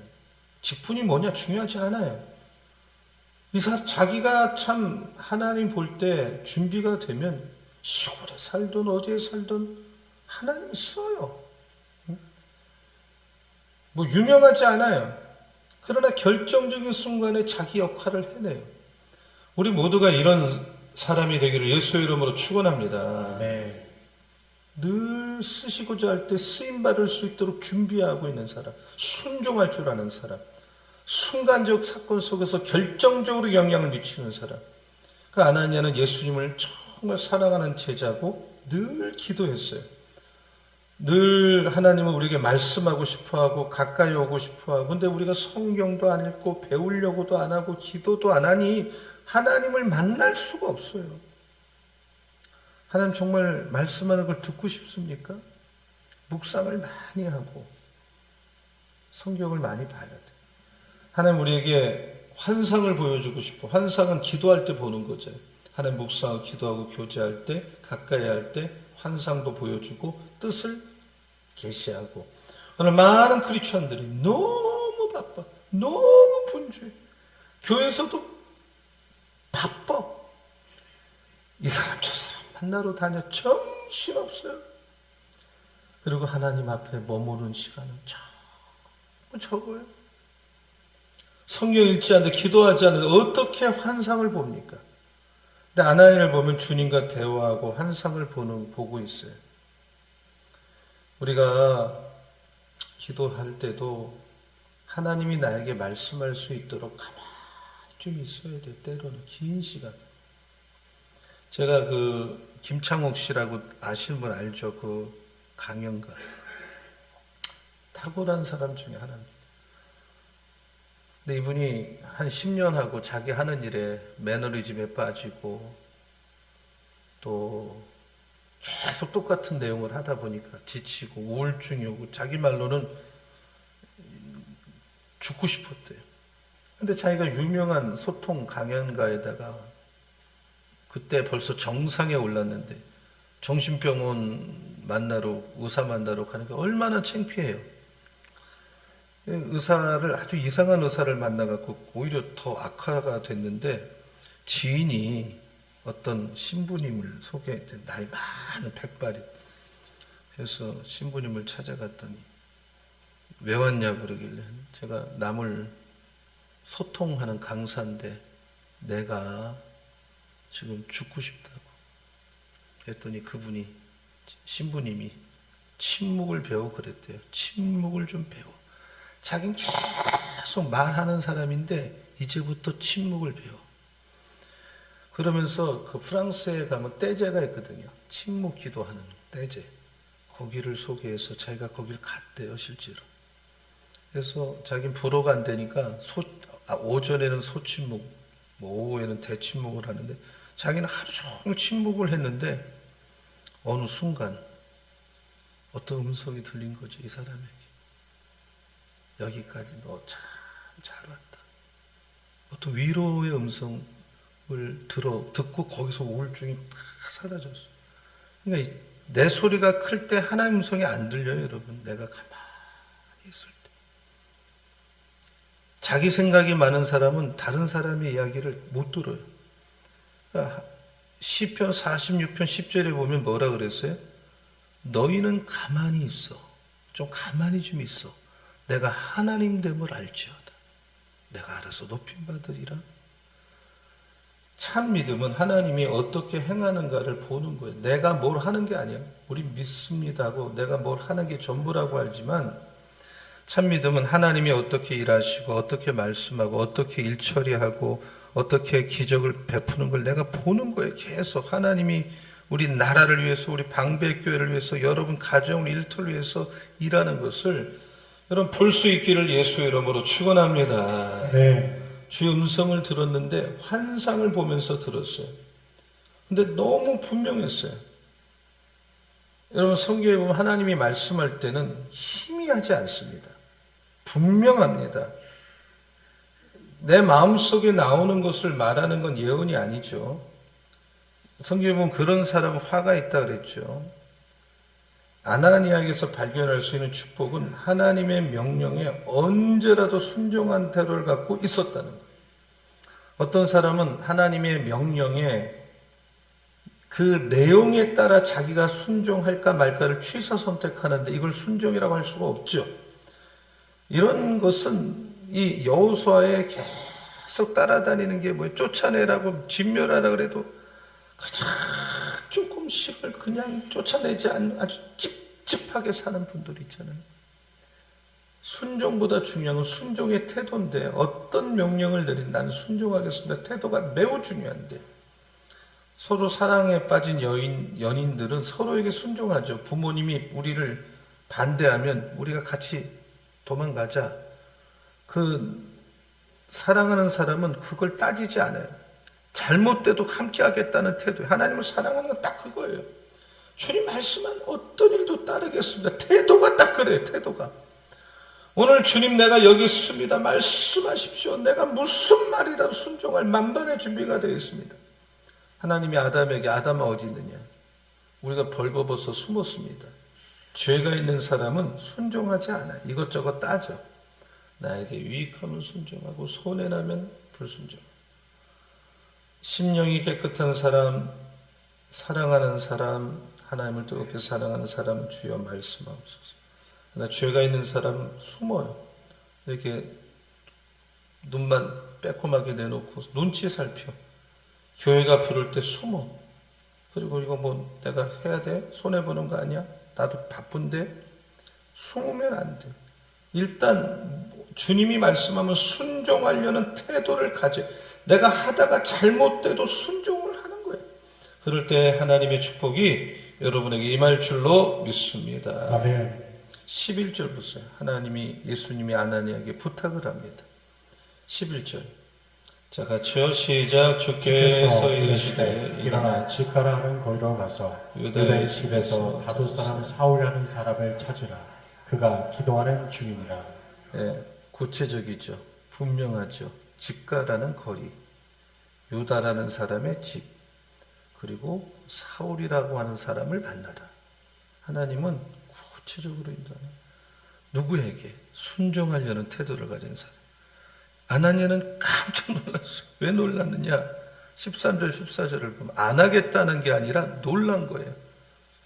C: 직분이 뭐냐 중요하지 않아요. 자기가 참 하나님 볼 때 준비가 되면 시골에 살든 어디에 살든 하나님 써요. 뭐 유명하지 않아요. 그러나 결정적인 순간에 자기 역할을 해내요. 우리 모두가 이런 사람이 되기를 예수의 이름으로 축원합니다.
D: 네.
C: 늘 쓰시고자 할 때 쓰임받을 수 있도록 준비하고 있는 사람, 순종할 줄 아는 사람, 순간적 사건 속에서 결정적으로 영향을 미치는 사람. 그 아나니아는 예수님을 정말 사랑하는 제자고 늘 기도했어요. 늘 하나님은 우리에게 말씀하고 싶어하고 가까이 오고 싶어하고, 근데 우리가 성경도 안 읽고 배우려고도 안 하고 기도도 안 하니 하나님을 만날 수가 없어요. 하나님 정말 말씀하는 걸 듣고 싶습니까? 묵상을 많이 하고 성경을 많이 봐야 돼. 하나님 우리에게 환상을 보여주고 싶어. 환상은 기도할 때 보는 거죠. 하나님 묵상하고 기도하고 교제할 때, 가까이 할 때 환상도 보여주고 뜻을 계시하고. 오늘 많은 크리스천들이 너무 바빠. 너무 분주해. 교회에서도 바빠. 이 사람 저 사람 만나러 다녀 정신없어요. 그리고 하나님 앞에 머무는 시간은 너무 적어요. 성경 읽지 않는데 기도하지 않는데 어떻게 환상을 봅니까? 근데 아나니를 보면 주님과 대화하고 환상을 보고 있어요. 우리가 기도할 때도 하나님이 나에게 말씀할 수 있도록 가만히 좀 있어야 돼. 때로는 긴 시간. 제가 그 김창옥 씨라고 아시는 분 알죠? 그 강연가. 탁월한 사람 중에 하나입니다. 근데 이분이 한 10년 하고 자기 하는 일에 매너리즘에 빠지고 또 계속 똑같은 내용을 하다 보니까 지치고 우울증이 오고 자기 말로는 죽고 싶었대요. 근데 자기가 유명한 소통 강연가에다가 그때 벌써 정상에 올랐는데 정신병원 만나러 의사 만나러 가는 게 얼마나 창피해요. 의사를 아주 이상한 의사를 만나갖고 오히려 더 악화가 됐는데 지인이 어떤 신부님을 소개했대. 나이 많은 백발이. 그래서 신부님을 찾아갔더니 왜 왔냐고 그러길래 제가 남을 소통하는 강사인데 내가 지금 죽고 싶다고. 그랬더니 그분이 신부님이 침묵을 배워 그랬대요. 침묵을 좀 배워. 자긴 계속 말하는 사람인데 이제부터 침묵을 배워. 그러면서 그 프랑스에 가면 떼제가 있거든요. 침묵 기도하는 떼제. 거기를 소개해서 자기가 거기를 갔대요, 실제로. 그래서 자기는 불어가 안 되니까 오전에는 소침묵, 오후에는 대침묵을 하는데 자기는 하루 종일 침묵을 했는데 어느 순간 어떤 음성이 들린 거죠, 이 사람에게. 여기까지 너 참 잘 왔다. 어떤 위로의 음성을 듣고 거기서 우울증이 다 사라졌어. 그러니까 내 소리가 클 때 하나님 음성이 안 들려요, 여러분. 내가 가만히 있을 때. 자기 생각이 많은 사람은 다른 사람의 이야기를 못 들어요. 그러니까 시편 46편 10절에 보면 뭐라 그랬어요? 너희는 가만히 있어. 좀 가만히 좀 있어. 내가 하나님 됨을 알지어다. 내가 알아서 높임받으리라. 참 믿음은 하나님이 어떻게 행하는가를 보는 거예요. 내가 뭘 하는 게 아니야. 우리 믿습니다고 내가 뭘 하는 게 전부라고 알지만 참 믿음은 하나님이 어떻게 일하시고 어떻게 말씀하고 어떻게 일 처리하고 어떻게 기적을 베푸는 걸 내가 보는 거예요. 계속 하나님이 우리 나라를 위해서 우리 방배교회를 위해서 여러분 가정을 일터를 위해서 일하는 것을 여러분 볼 수 있기를 예수의 이름으로 축원합니다.
D: 네.
C: 주의 음성을 들었는데 환상을 보면서 들었어요. 근데 너무 분명했어요. 여러분 성경에 보면 하나님이 말씀할 때는 희미하지 않습니다. 분명합니다. 내 마음속에 나오는 것을 말하는 건 예언이 아니죠. 성경에 보면 그런 사람은 화가 있다 그랬죠. 아나니아에게서 발견할 수 있는 축복은 하나님의 명령에 언제라도 순종한 태도를 갖고 있었다는 거예요. 어떤 사람은 하나님의 명령에 그 내용에 따라 자기가 순종할까 말까를 취사 선택하는데 이걸 순종이라고 할 수가 없죠. 이런 것은 이 여호수아에 계속 따라다니는 게 뭐예요? 쫓아내라고 진멸하라 그래도 그냥 조금씩을 그냥 쫓아내지 않는 아주 찝찝하게 사는 분들이 있잖아요. 순종보다 중요한 건 순종의 태도인데 어떤 명령을 내린 난 순종하겠습니다. 태도가 매우 중요한데 서로 사랑에 빠진 연인들은 서로에게 순종하죠. 부모님이 우리를 반대하면 우리가 같이 도망가자. 그 사랑하는 사람은 그걸 따지지 않아요. 잘못돼도 함께 하겠다는 태도. 하나님을 사랑하는 건 딱 그거예요. 주님 말씀한 어떤 일도 따르겠습니다. 태도가 딱 그래요. 태도가. 오늘 주님 내가 여기 있습니다. 말씀하십시오. 내가 무슨 말이라도 순종할 만반의 준비가 되어 있습니다. 하나님이 아담에게 아담아 어디 있느냐? 우리가 벌거벗어 숨었습니다. 죄가 있는 사람은 순종하지 않아. 이것저것 따져. 나에게 유익하면 순종하고 손해나면 불순종. 심령이 깨끗한 사람, 사랑하는 사람, 하나님을 뜨겁게 사랑하는 사람은 주여 말씀하옵소서. 그러나 죄가 있는 사람은 숨어요. 이렇게 눈만 빼꼼하게 내놓고 눈치 살펴. 교회가 부를 때 숨어. 그리고 이거 뭐 내가 해야 돼? 손해보는 거 아니야? 나도 바쁜데? 숨으면 안 돼. 일단 주님이 말씀하면 순종하려는 태도를 가져. 내가 하다가 잘못돼도 순종을 하는 거예요. 그럴 때 하나님의 축복이 여러분에게 임할 줄로 믿습니다.
D: 아멘.
C: 11절 보세요. 하나님이 예수님이 아나니에게 부탁을 합니다. 11절. 자, 같이요. 시작. 주께서 이르시되
D: 일어나 집가라 하는 거리로 가서 유다의 집에서 다섯 사람 사울이라는 사람을 찾으라. 그가 기도하는 중이니라.
C: 예, 구체적이죠. 분명하죠. 집가라는 거리, 유다라는 사람의 집, 그리고 사울이라고 하는 사람을 만나라. 하나님은 구체적으로 인도하는 누구에게 순종하려는 태도를 가진 사람. 아나니아는 깜짝 놀랐어요. 왜 놀랐느냐? 13절 14절을 보면 안 하겠다는 게 아니라 놀란 거예요.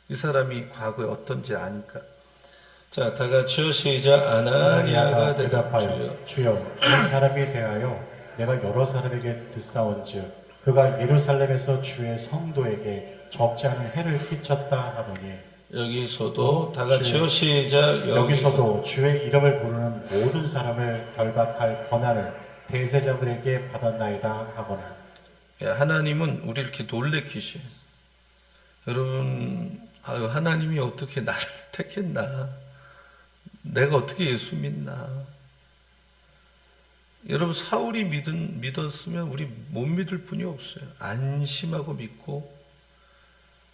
C: 이 사람이 과거에 어떤지 아니까. 자, 다 같이요. 시작. 아나니아가 대답하여
D: 주여 이 사람에 대하여 내가 여러 사람에게 듣사온즉 그가 예루살렘에서 주의 성도에게 적지 않은 해를 끼쳤다 하더니
C: 여기서도 다 같이요. 시작.
D: 여기서도 주의 이름을 부르는 모든 사람을 결박할 권한을 대제자들에게 받았나이다 하거늘.
C: 하나님은 우리를 이렇게 놀래키셔요. 여러분, 하나님이 어떻게 나를 택했나? 내가 어떻게 예수 믿나? 여러분, 사울이 믿었으면 우리 못 믿을 분이 없어요. 안심하고 믿고,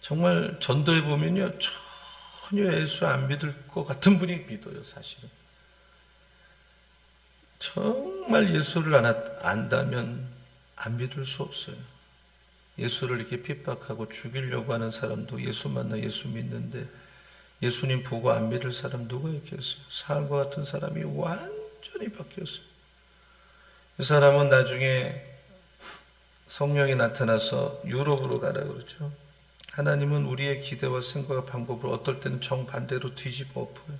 C: 정말 전도해 보면요, 전혀 예수 안 믿을 것 같은 분이 믿어요, 사실은. 정말 예수를 안다면 안 믿을 수 없어요. 예수를 이렇게 핍박하고 죽이려고 하는 사람도 예수 만나 예수 믿는데 예수님 보고 안 믿을 사람 누가 있겠어요? 사울과 같은 사람이 완전히 바뀌었어요. 이 사람은 나중에 성령이 나타나서 유럽으로 가라 그러죠. 하나님은 우리의 기대와 생각과 방법을 어떨 때는 정반대로 뒤집어 엎어요.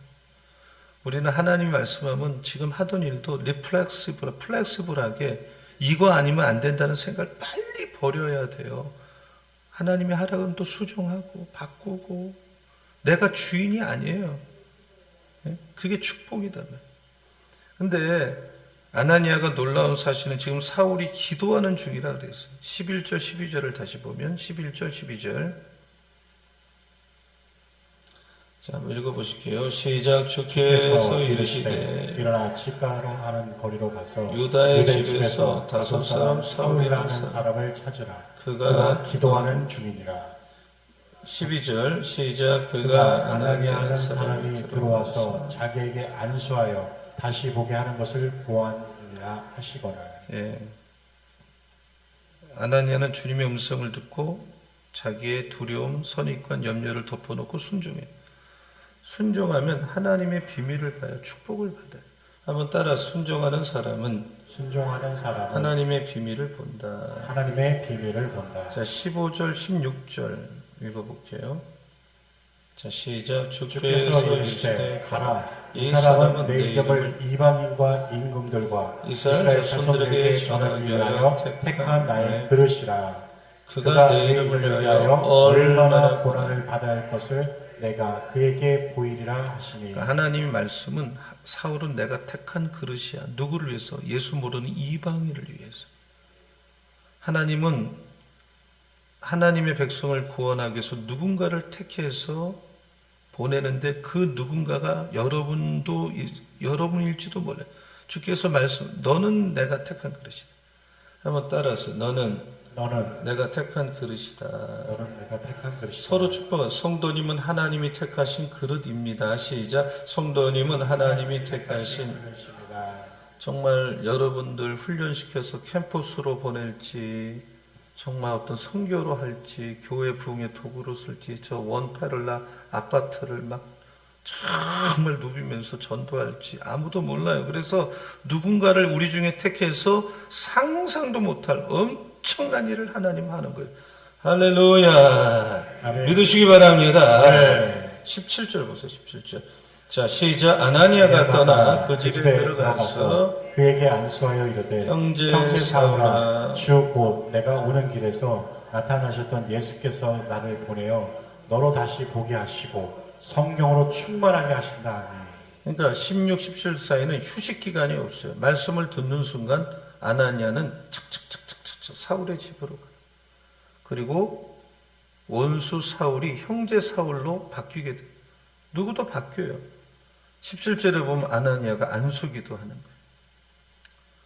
C: 우리는 하나님이 말씀하면 지금 하던 일도 플렉시블하게 이거 아니면 안 된다는 생각을 빨리 버려야 돼요. 하나님이 하라 그러면 또 수정하고 바꾸고 내가 주인이 아니에요. 그게 축복이다면. 근데 아나니아가 놀라운 사실은 지금 사울이 기도하는 중이라 그랬어요. 11절 12절을 다시 보면 11절 12절 자, 한번 읽어보실게요. 시작. 주께서 이르시되
D: 일어나 집가로 하는 거리로 가서
C: 유다의 집에서 다섯 사람 사울이라는
D: 사람을 찾으라.
C: 그가
D: 기도하는 중이니라.
C: 12절 시작.
D: 그가 아나니아 하는 사람이 들어와서 자기에게 안수하여 다시 보게 하는 것을 보았느니라 하시거늘.
C: 예. 아나니아는 주님의 음성을 듣고 자기의 두려움, 선입관, 염려를 덮어놓고 순종해요. 순종하면 하나님의 비밀을 봐요. 축복을 받아요. 한번 따라 순종하는 사람은 하나님의 비밀을 본다.
D: 하나님의 비밀을 본다.
C: 자, 15절, 16절 읽어볼게요. 자, 시작.
D: 주께서 이르시되 가라. 이 사람은 내 이름을 이방인과 임금들과 이스라엘 자손들에게 전하기 위하여 택한 나의 그릇이라. 그가 내 이름을 위하여 얼마나 고난을 받아야 할 것을 내가 그에게 보이리라 하시니.
C: 하나님의 말씀은 사울은 내가 택한 그릇이야. 누구를 위해서? 예수 모르는 이방인을 위해서. 하나님은 하나님의 백성을 구원하기 위해서 누군가를 택해서 보내는데 그 누군가가 여러분일지도 몰라요. 주께서 말씀, 너는 내가 택한 그릇이다. 한번 따라서 너는
D: 너는
C: 내가 택한 그릇이다.
D: 너는 내가 택한 그릇이다.
C: 서로 축복은 성도님은 하나님이 택하신 그릇입니다. 시작. 성도님은 하나님이 택하신
D: 그릇입니다.
C: 정말 여러분들 훈련시켜서 캠퍼스로 보낼지 정말 어떤 선교로 할지 교회 부흥의 도구로 쓸지 저 원파를라 아파트를 막 정말 누비면서 전도할지 아무도 몰라요. 그래서 누군가를 우리 중에 택해서 상상도 못할 엄청난 일을 하나님 하는 거예요. 할렐루야.
D: 아멘.
C: 믿으시기 바랍니다.
D: 네.
C: 17절 보세요. 17절. 자, 시작. 아나니아가 떠나 그 집에 들어가서
D: 그에게 안수하여 이르되
C: 형제
D: 사울아
C: 사울아,
D: 주 곧 내가 오는 길에서 나타나셨던 예수께서 나를 보내어 너로 다시 보게 하시고 성령으로 충만하게 하신다 하니.
C: 그러니까 16, 17 사이는 휴식 기간이 없어요. 말씀을 듣는 순간 아나니아는 착착착착착 사울의 집으로 가요. 그리고 원수 사울이 형제 사울로 바뀌게 돼요. 누구도 바뀌어요. 17절에 보면 아나니아가 안수기도 하는 거예요.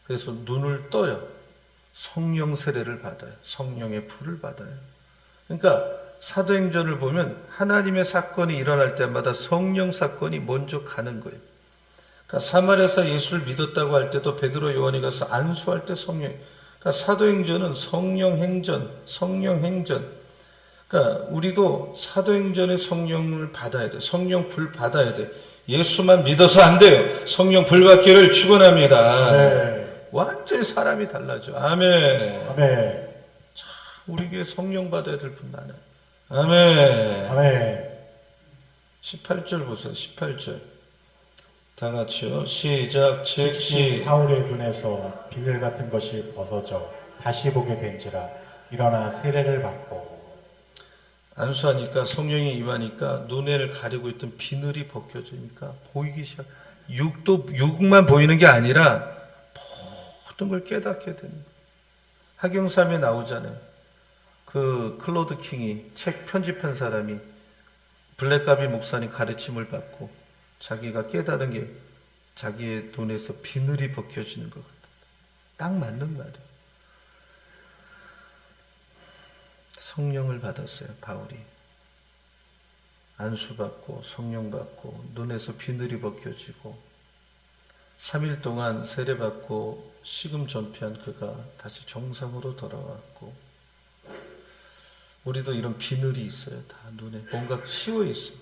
C: 그래서 눈을 떠요. 성령 세례를 받아요. 성령의 불을 받아요. 그러니까 사도행전을 보면 하나님의 사건이 일어날 때마다 성령 사건이 먼저 가는 거예요. 그러니까 사마리아에서 예수를 믿었다고 할 때도 베드로 요한이 가서 안수할 때 성령. 그러니까 사도행전은 성령 행전. 그러니까 우리도 사도행전의 성령을 받아야 돼. 성령 불 받아야 돼. 예수만 믿어서 안 돼요. 성령 불 받기를 축원합니다.
D: 네.
C: 완전히 사람이 달라져. 아멘.
D: 아멘.
C: 우리 교회 성령 받아야 될 분 많아요. 아멘.
D: 아멘.
C: 18절 보세요. 18절. 다 같이요. 시작.
D: 즉시 사울의 눈에서 비늘 같은 것이 벗어져 다시 보게 된지라. 일어나 세례를 받고.
C: 안수하니까 성령이 임하니까 눈을 가리고 있던 비늘이 벗겨지니까 보이기 시작. 육만 보이는 게 아니라 모든 걸 깨닫게 되는 거예요. 하경삼에 나오잖아요. 그 클로드 킹이 책 편집한 사람이 블랙가비 목사님 가르침을 받고 자기가 깨달은 게 자기의 눈에서 비늘이 벗겨지는 것 같다. 딱 맞는 말이에요. 성령을 받았어요. 바울이 안수받고 성령 받고 눈에서 비늘이 벗겨지고 3일 동안 세례받고 식음 전폐한 그가 다시 정상으로 돌아왔고, 우리도 이런 비늘이 있어요. 다 눈에 뭔가 씌워 있어.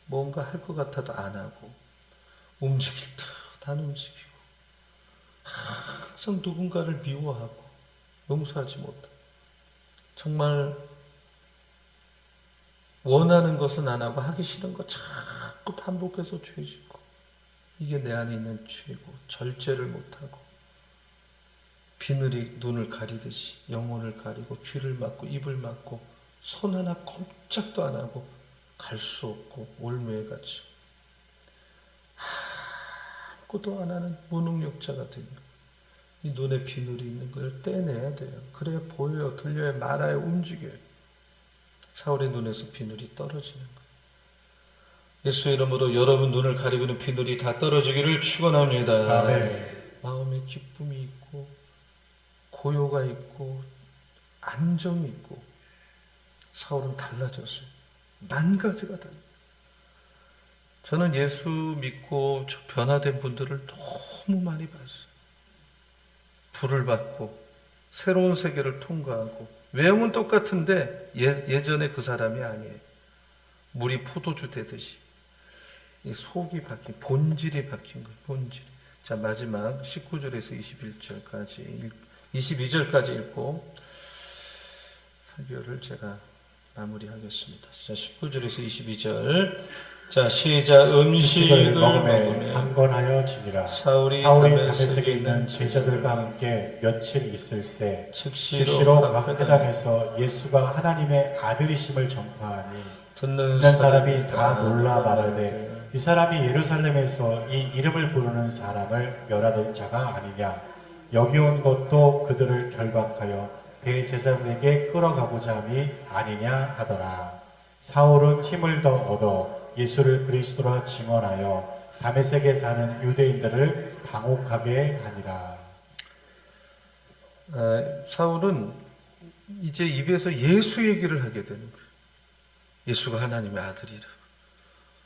C: 뭔가 할 것 같아도 안 하고 움직일 듯 안 움직이고 항상 누군가를 미워하고 용서하지 못하고 정말 원하는 것은 안 하고 하기 싫은 거 자꾸 반복해서 죄 짓고, 이게 내 안에 있는 죄고 절제를 못하고 비늘이 눈을 가리듯이 영혼을 가리고 귀를 막고 입을 막고 손 하나 꼼짝도 안 하고 갈 수 없고 올무에 갇히고 아무것도 안 하는 무능력자가 된 거예요. 이 눈에 비늘이 있는 걸 떼내야 돼요. 그래야 보여요, 들려요, 말아요, 움직여요. 사울의 눈에서 비늘이 떨어지는 거예요. 예수 이름으로 여러분 눈을 가리고 있는 비늘이 다 떨어지기를 축원합니다.
D: 아멘.
C: 마음에 기쁨이 있고 고요가 있고 안정이 있고. 사울은 달라졌어요. 만 가지가 달라요. 저는 예수 믿고 변화된 분들을 너무 많이 봤어요. 불을 받고 새로운 세계를 통과하고 외형은 똑같은데 예전에 그 사람이 아니에요. 물이 포도주 되듯이 이 속이 바뀐, 본질이 바뀐 거예요. 본질. 자, 마지막 19절에서 22절까지 읽고 설교를 제가 마무리하겠습니다. 자, 19절에서 22절. 자, 시작. 음식을 먹음에
D: 강건하여 지니라.
C: 사울이
D: 다메섹에 있는 제자들과 함께 며칠 있을새 즉시로 각 회당에서 예수가 하나님의 아들이심을 전파하니 듣는 사람이 다 놀라 말하되 이 사람이 예루살렘에서 이 이름을 부르는 사람을 멸하던 자가 아니냐. 여기 온 것도 그들을 결박하여 대제사장에게 끌어가고자 함이 아니냐 하더라. 사울은 힘을 더 얻어 예수를 그리스도라 증언하여 다메섹에 사는 유대인들을 방혹하게 하니라.
C: 사울은 이제 입에서 예수 얘기를 하게 되는 거예요. 예수가 하나님의 아들이라고.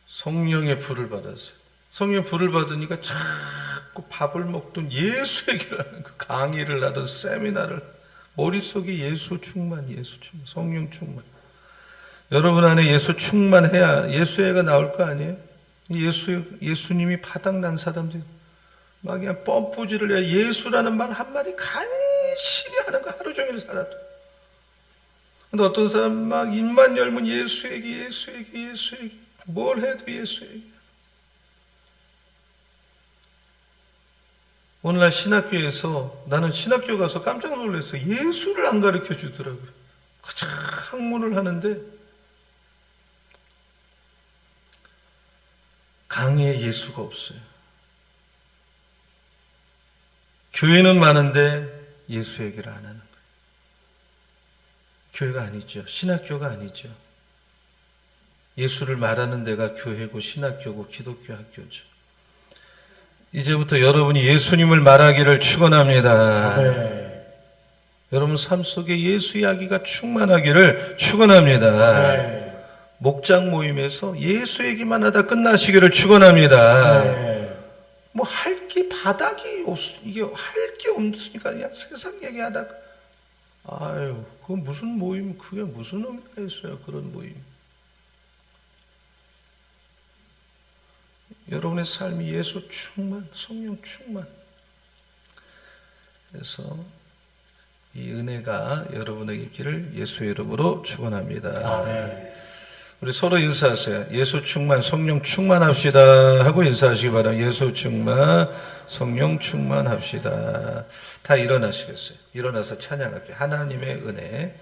C: 성령의 불을 받았어요. 성령의 불을 받으니까 자꾸 밥을 먹던 예수 얘기를 하는 거, 강의를 하던 세미나를, 머릿속에 예수 충만, 성령 충만. 여러분 안에 예수 충만해야 예수애가 나올 거 아니에요? 예수님이 바닥난 사람들 막 그냥 뻔뿌지를 해야 예수라는 말 한마디 간신히 하는 거 하루 종일 살아도. 근데 어떤 사람 막 입만 열면 예수 얘기, 뭘 해도 예수 얘기. 오늘날 신학교에서, 나는 신학교 가서 깜짝 놀랐어요. 예수를 안 가르쳐 주더라고요. 가장 학문을 하는데 강의에 예수가 없어요. 교회는 많은데 예수 얘기를 안 하는 거예요. 교회가 아니죠. 신학교가 아니죠. 예수를 말하는 데가 교회고 신학교고 기독교 학교죠. 이제부터 여러분이 예수님을 말하기를 축원합니다.
D: 네.
C: 여러분 삶 속에 예수 이야기가 충만하기를 축원합니다.
D: 네.
C: 목장 모임에서 예수 얘기만 하다 끝나시기를 축원합니다.
D: 네.
C: 뭐 할 게 바닥이 이게 할 게 없으니까 그냥 세상 얘기하다가, 아유, 그건 무슨 모임, 그게 무슨 의미가 있어요, 그런 모임. 여러분의 삶이 예수 충만, 성령 충만. 그래서 이 은혜가 여러분에게 있기를 예수의 이름으로 축원합니다.
D: 아멘.
C: 우리 서로 인사하세요. 예수 충만, 성령 충만합시다 하고 인사하시기 바랍니다. 예수 충만, 성령 충만합시다. 다 일어나시겠어요? 일어나서 찬양할게요. 하나님의 은혜,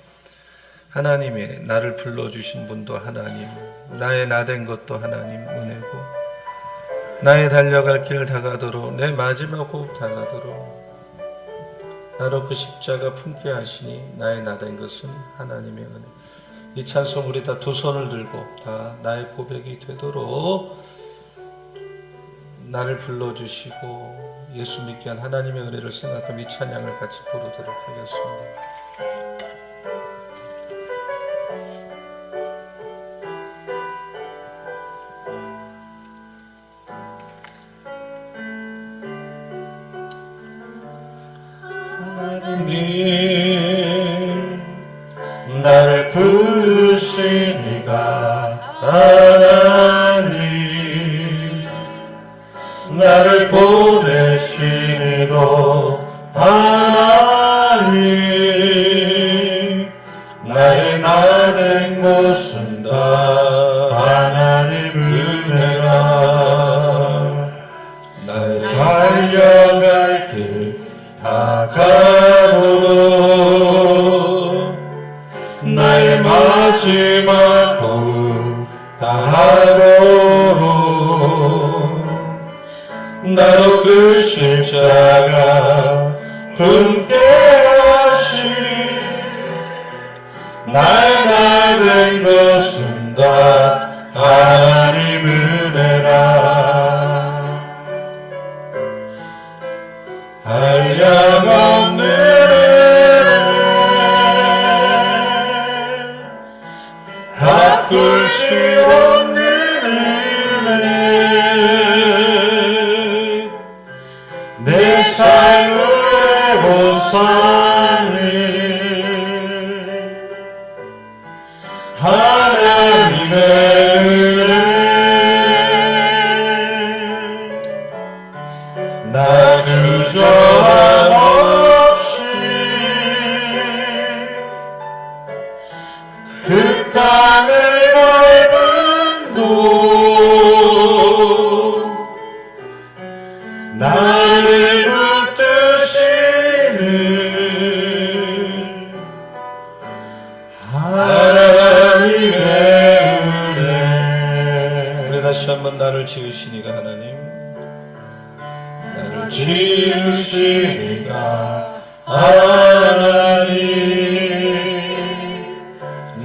C: 하나님의 나를 불러주신 분도 하나님, 나의 나된 것도 하나님 은혜고, 나의 달려갈 길 다가도록, 내 마지막 호흡 다가도록 나로 그 십자가 품게 하시니 나의 나된 것은 하나님의 은혜. 이 찬송 우리 다 두 손을 들고 다 나의 고백이 되도록 나를 불러주시고 예수 믿게 한 하나님의 은혜를 생각하며 이 찬양을 같이 부르도록 하겠습니다.
D: 나를 부르시니가 하나님, 나를 보내시니도 하나님, 나의 나된 것은 다 하나님 은혜라. 나의 달려갈 길 다가도록 나의 마지막 호흡 다하도록 나로 그 십자가 품게 하시니 나의 나된 것은 다 하나님 은혜라. 한량없는 바꿀 수 없는 은혜, 내 삶의 보상이 하나님의 은혜. 나 주저함 없이 그 땅을 넓은 곳 나를 붙드시는 하나님의 은혜.
C: 우리 다시 한번 나를 지으시니가 하나님, 나를
D: 지으시니가 하나님,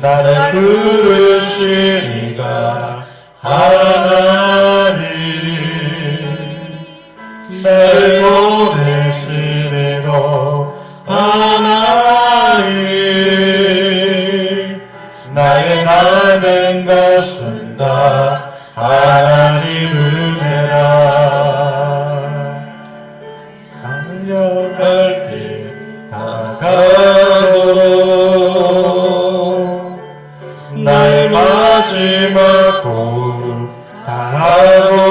D: 나를 부르시니가 하나님, 나를 보내시니도 하나님, 내가 된 것은 다 하나님 은혜라. 달려갈 길 다가도록 나의 마지막 호흡 다하도록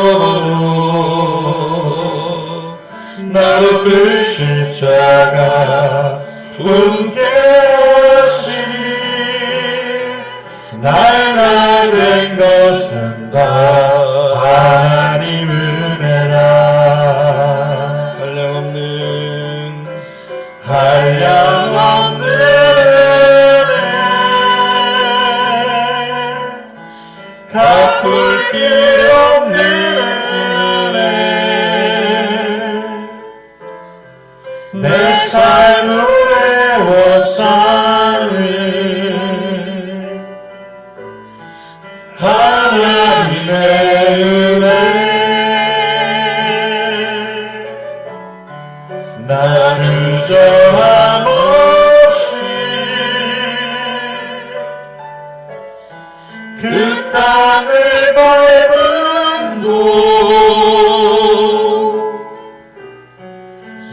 D: 나로 그 십자가 분께 하시니 나의 된 것은 다 하나님 은혜라. 한량없는 은혜 갚을 길 없는 은혜 내 삶을 애워싸는 하나님의 은혜 나 주저함 없이 그 땅을 밟은 곳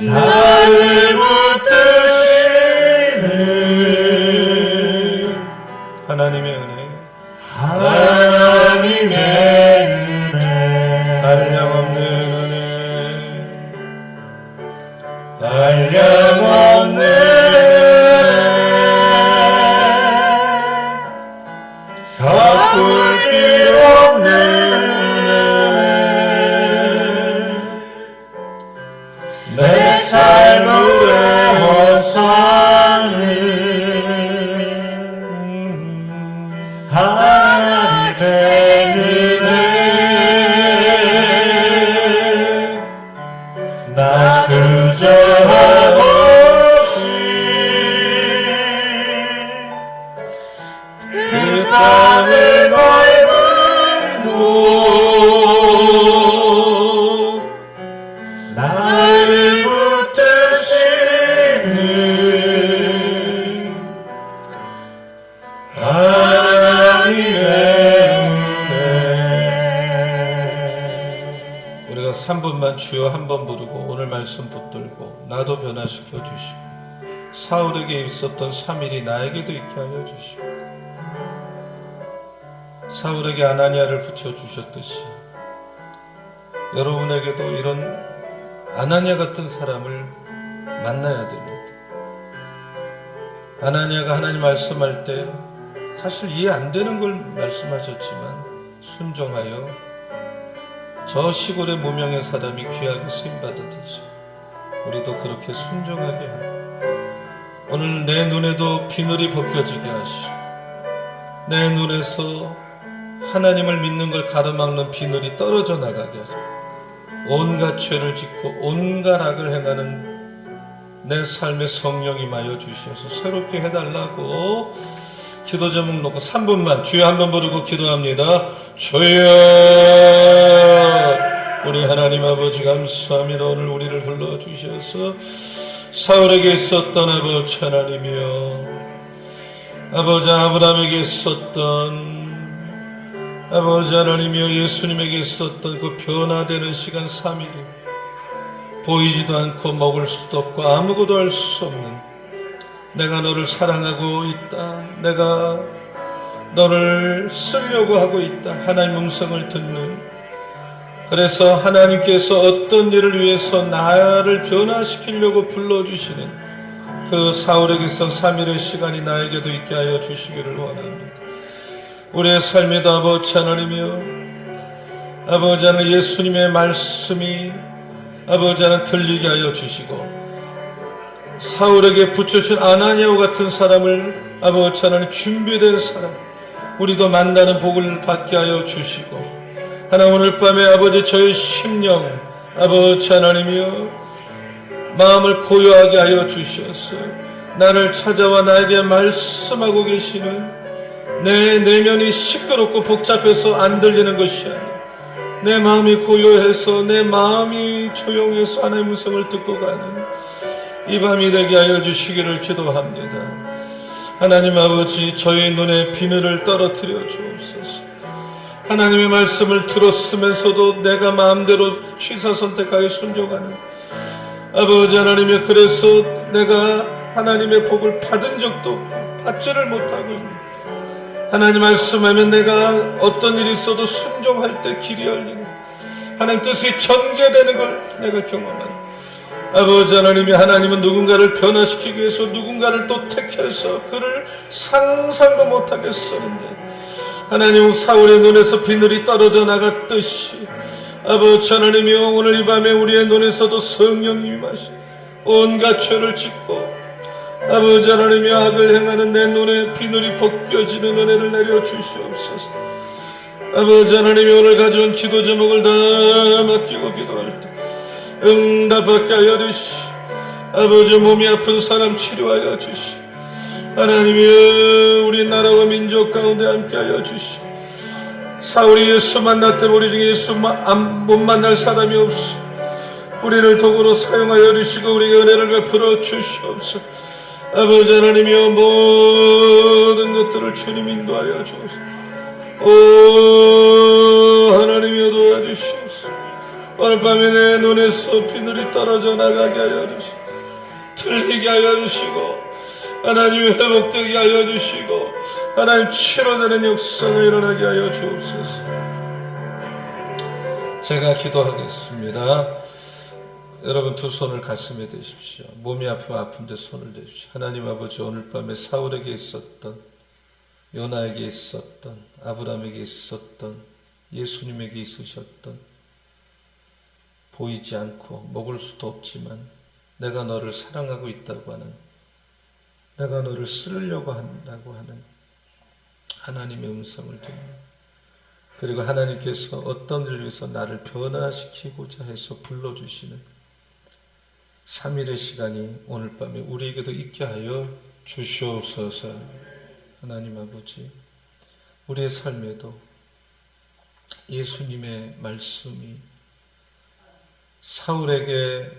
D: 나를 붙드시는
C: 하나님의 은혜,
D: 하나님의 은혜
C: 한량없는 은혜,
D: 한량없는 갚을 길 없는 은혜 내 삶을 애워싸는 하나님의 은혜 나 주저함 없이 그 땅을 밟은 곳 나를 붙드시는 하나님의 은혜.
C: 우리가 3분만 주여 한 번 부르고 오늘 말씀 붙들고 나도 변화시켜 주시고 사울에게 있었던 3일이 나에게도 있게 하여 주시고 사울에게 아나니아를 붙여주셨듯이 여러분에게도 이런 아나니아 같은 사람을 만나야 됩니다. 아나니아가 하나님 말씀할 때 사실 이해 안 되는 걸 말씀하셨지만 순종하여 저 시골의 무명의 사람이 귀하게 쓰임받았듯이 우리도 그렇게 순종하게 하고 오늘 내 눈에도 비늘이 벗겨지게 하시고 내 눈에서 하나님을 믿는 걸 가로막는 비늘이 떨어져 나가게 하시고 온갖 죄를 짓고 온갖 악을 행하는 내 삶의 성령 임하여 주셔서 새롭게 해달라고 기도 제목 놓고 3분만 주여 한번 부르고 기도합니다. 주여 우리 하나님 아버지 감사합니다. 오늘 우리를 불러주셔서 사울에게 있었던 아버지 하나님이여 아버지 아브라함에게 있었던 아버지 하나님이여 예수님에게 있었던 그 변화되는 시간 3일 보이지도 않고 먹을 수도 없고 아무것도 할 수 없는 내가 너를 사랑하고 있다. 내가 너를 쓰려고 하고 있다. 하나님 음성을 듣는 그래서 하나님께서 어떤 일을 위해서 나를 변화시키려고 불러주시는 그 사울에게서 3일의 시간이 나에게도 있게 하여 주시기를 원합니다. 우리의 삶에도 아버지 하나님이여 아버지 하나님 예수님의 말씀이 아버지 하나님 들리게 하여 주시고 사울에게 붙여주신 아나니아와 같은 사람을 아버지 하나님 준비된 사람 우리도 만나는 복을 받게 하여 주시고 하나님 오늘 밤에 아버지 저의 심령 아버지 하나님이여 마음을 고요하게 하여 주셔서 나를 찾아와 나에게 말씀하고 계시는 내 내면이 시끄럽고 복잡해서 안 들리는 것이 아니라 내 마음이 고요해서 내 마음이 조용해서 하나님의 음성을 듣고 가는 이 밤이 되게 하여 주시기를 기도합니다. 하나님 아버지, 저희 눈에 비늘을 떨어뜨려 주옵소서. 하나님의 말씀을 들었으면서도 내가 마음대로 취사 선택하여 순종하는 아버지 하나님의, 그래서 내가 하나님의 복을 받은 적도 없고 받지를 못하고 있는, 하나님 말씀하면 내가 어떤 일이 있어도 순종할 때 길이 열리는, 하나님 뜻이 전개되는 걸 내가 경험하는 아버지 하나님이, 하나님은 누군가를 변화시키기 위해서 누군가를 또 택해서 그를 상상도 못하게 쓰는데, 하나님 사울의 눈에서 비늘이 떨어져 나갔듯이 아버지 하나님이여, 오늘 이 밤에 우리의 눈에서도 성령님이 임하시 온갖 죄를 짓고 아버지 하나님이 악을 행하는 내 눈에 비늘이 벗겨지는 은혜를 내려 주시옵소서. 아버지 하나님이 오늘 가져온 기도 제목을 다 맡기고 기도할 때 응답받게 하여 주시. 아버지, 몸이 아픈 사람 치료하여 주시. 하나님이여, 우리나라와 민족 가운데 함께하여 주시. 사울이 예수 만났을 때 우리 중에 예수 못 만날 사람이 없어. 우리를 도구로 사용하여 주시고 우리에게 은혜를 베풀어 주시옵소서. 아버지 하나님이여, 모든 것들을 주님 인도하여 주옵소서. 오 하나님이여, 도와주시옵소서. 오늘 밤에 내 눈에서 비늘이 떨어져 나가게 하여 주시고 틀리게 하여 주시고 하나님이 회복되게 하여 주시고 하나님 치료되는 역사가 일어나게 하여 주옵소서. 제가 기도하겠습니다. 여러분 두 손을 가슴에 대십시오. 몸이 아프면 아픈데 손을 대십시오. 하나님 아버지, 오늘 밤에 사울에게 있었던, 요나에게 있었던, 아브라함에게 있었던, 예수님에게 있으셨던, 보이지 않고 먹을 수도 없지만 내가 너를 사랑하고 있다고 하는, 내가 너를 쓰려고 한다고 하는 하나님의 음성을 듣는, 그리고 하나님께서 어떤 일을 위해서 나를 변화시키고자 해서 불러주시는 3일의 시간이 오늘 밤에 우리에게도 있게 하여 주시옵소서. 하나님 아버지, 우리의 삶에도 예수님의 말씀이 사울에게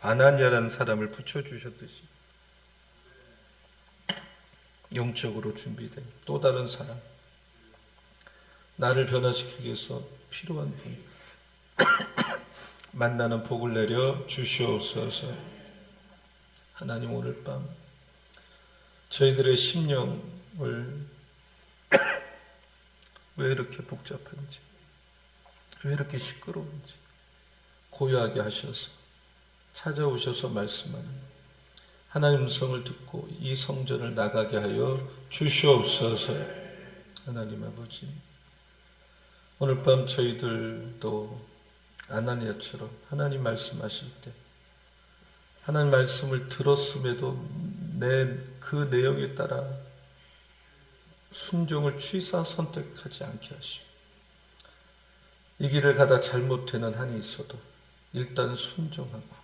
C: 아나니아라는 사람을 붙여주셨듯이 영적으로 준비된 또 다른 사람, 나를 변화시키기 위해서 필요한 분 만나는 복을 내려 주시옵소서. 하나님, 오늘 밤 저희들의 심령을 왜 이렇게 복잡한지, 왜 이렇게 시끄러운지 고요하게 하셔서 찾아오셔서 말씀하는 하나님 음성을 듣고 이 성전을 나가게 하여 주시옵소서. 하나님 아버지, 오늘 밤 저희들도 아나니아처럼 하나님 말씀하실 때 하나님 말씀을 들었음에도 그 내용에 따라 순종을 취사 선택하지 않게 하시고, 이 길을 가다 잘못되는 한이 있어도 일단 순종하고,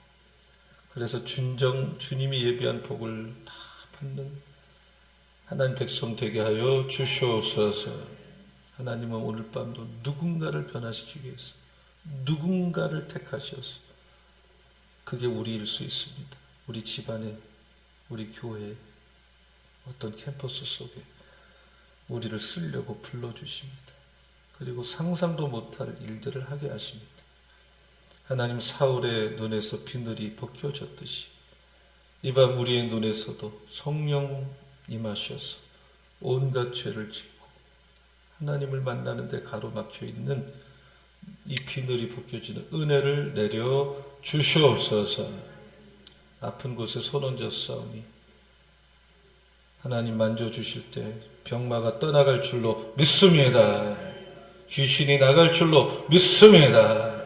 C: 그래서 주님이 예비한 복을 다 받는 하나님 백성 되게 하여 주시옵소서. 하나님은 오늘 밤도 누군가를 변화시키기 위해서 누군가를 택하셔서, 그게 우리일 수 있습니다. 우리 집안에, 우리 교회, 어떤 캠퍼스 속에 우리를 쓰려고 불러주십니다. 그리고 상상도 못할 일들을 하게 하십니다. 하나님, 사울의 눈에서 비늘이 벗겨졌듯이 이 밤 우리의 눈에서도 성령 임하셔서 온갖 죄를 짓고 하나님을 만나는 데 가로막혀 있는 이 비늘이 벗겨지는 은혜를 내려 주시옵소서. 아픈 곳에 손 얹어 싸우니 하나님 만져주실 때 병마가 떠나갈 줄로 믿습니다. 귀신이 나갈 줄로 믿습니다.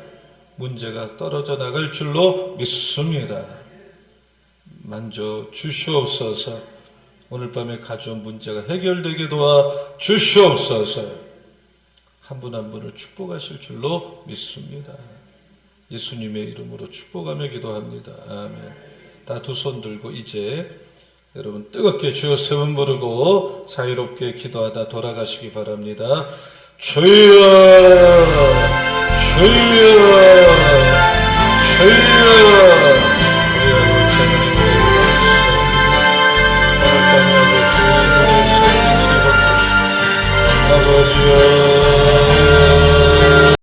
C: 문제가 떨어져 나갈 줄로 믿습니다. 만져 주시옵소서. 오늘 밤에 가져온 문제가 해결되게 도와 주시옵소서. 한 분 한 분을 축복하실 줄로 믿습니다. 예수님의 이름으로 축복하며 기도합니다. 아멘. 다 두 손 들고 이제 여러분 뜨겁게 주여 세 번 부르고 자유롭게 기도하다 돌아가시기 바랍니다. 주여, 주여.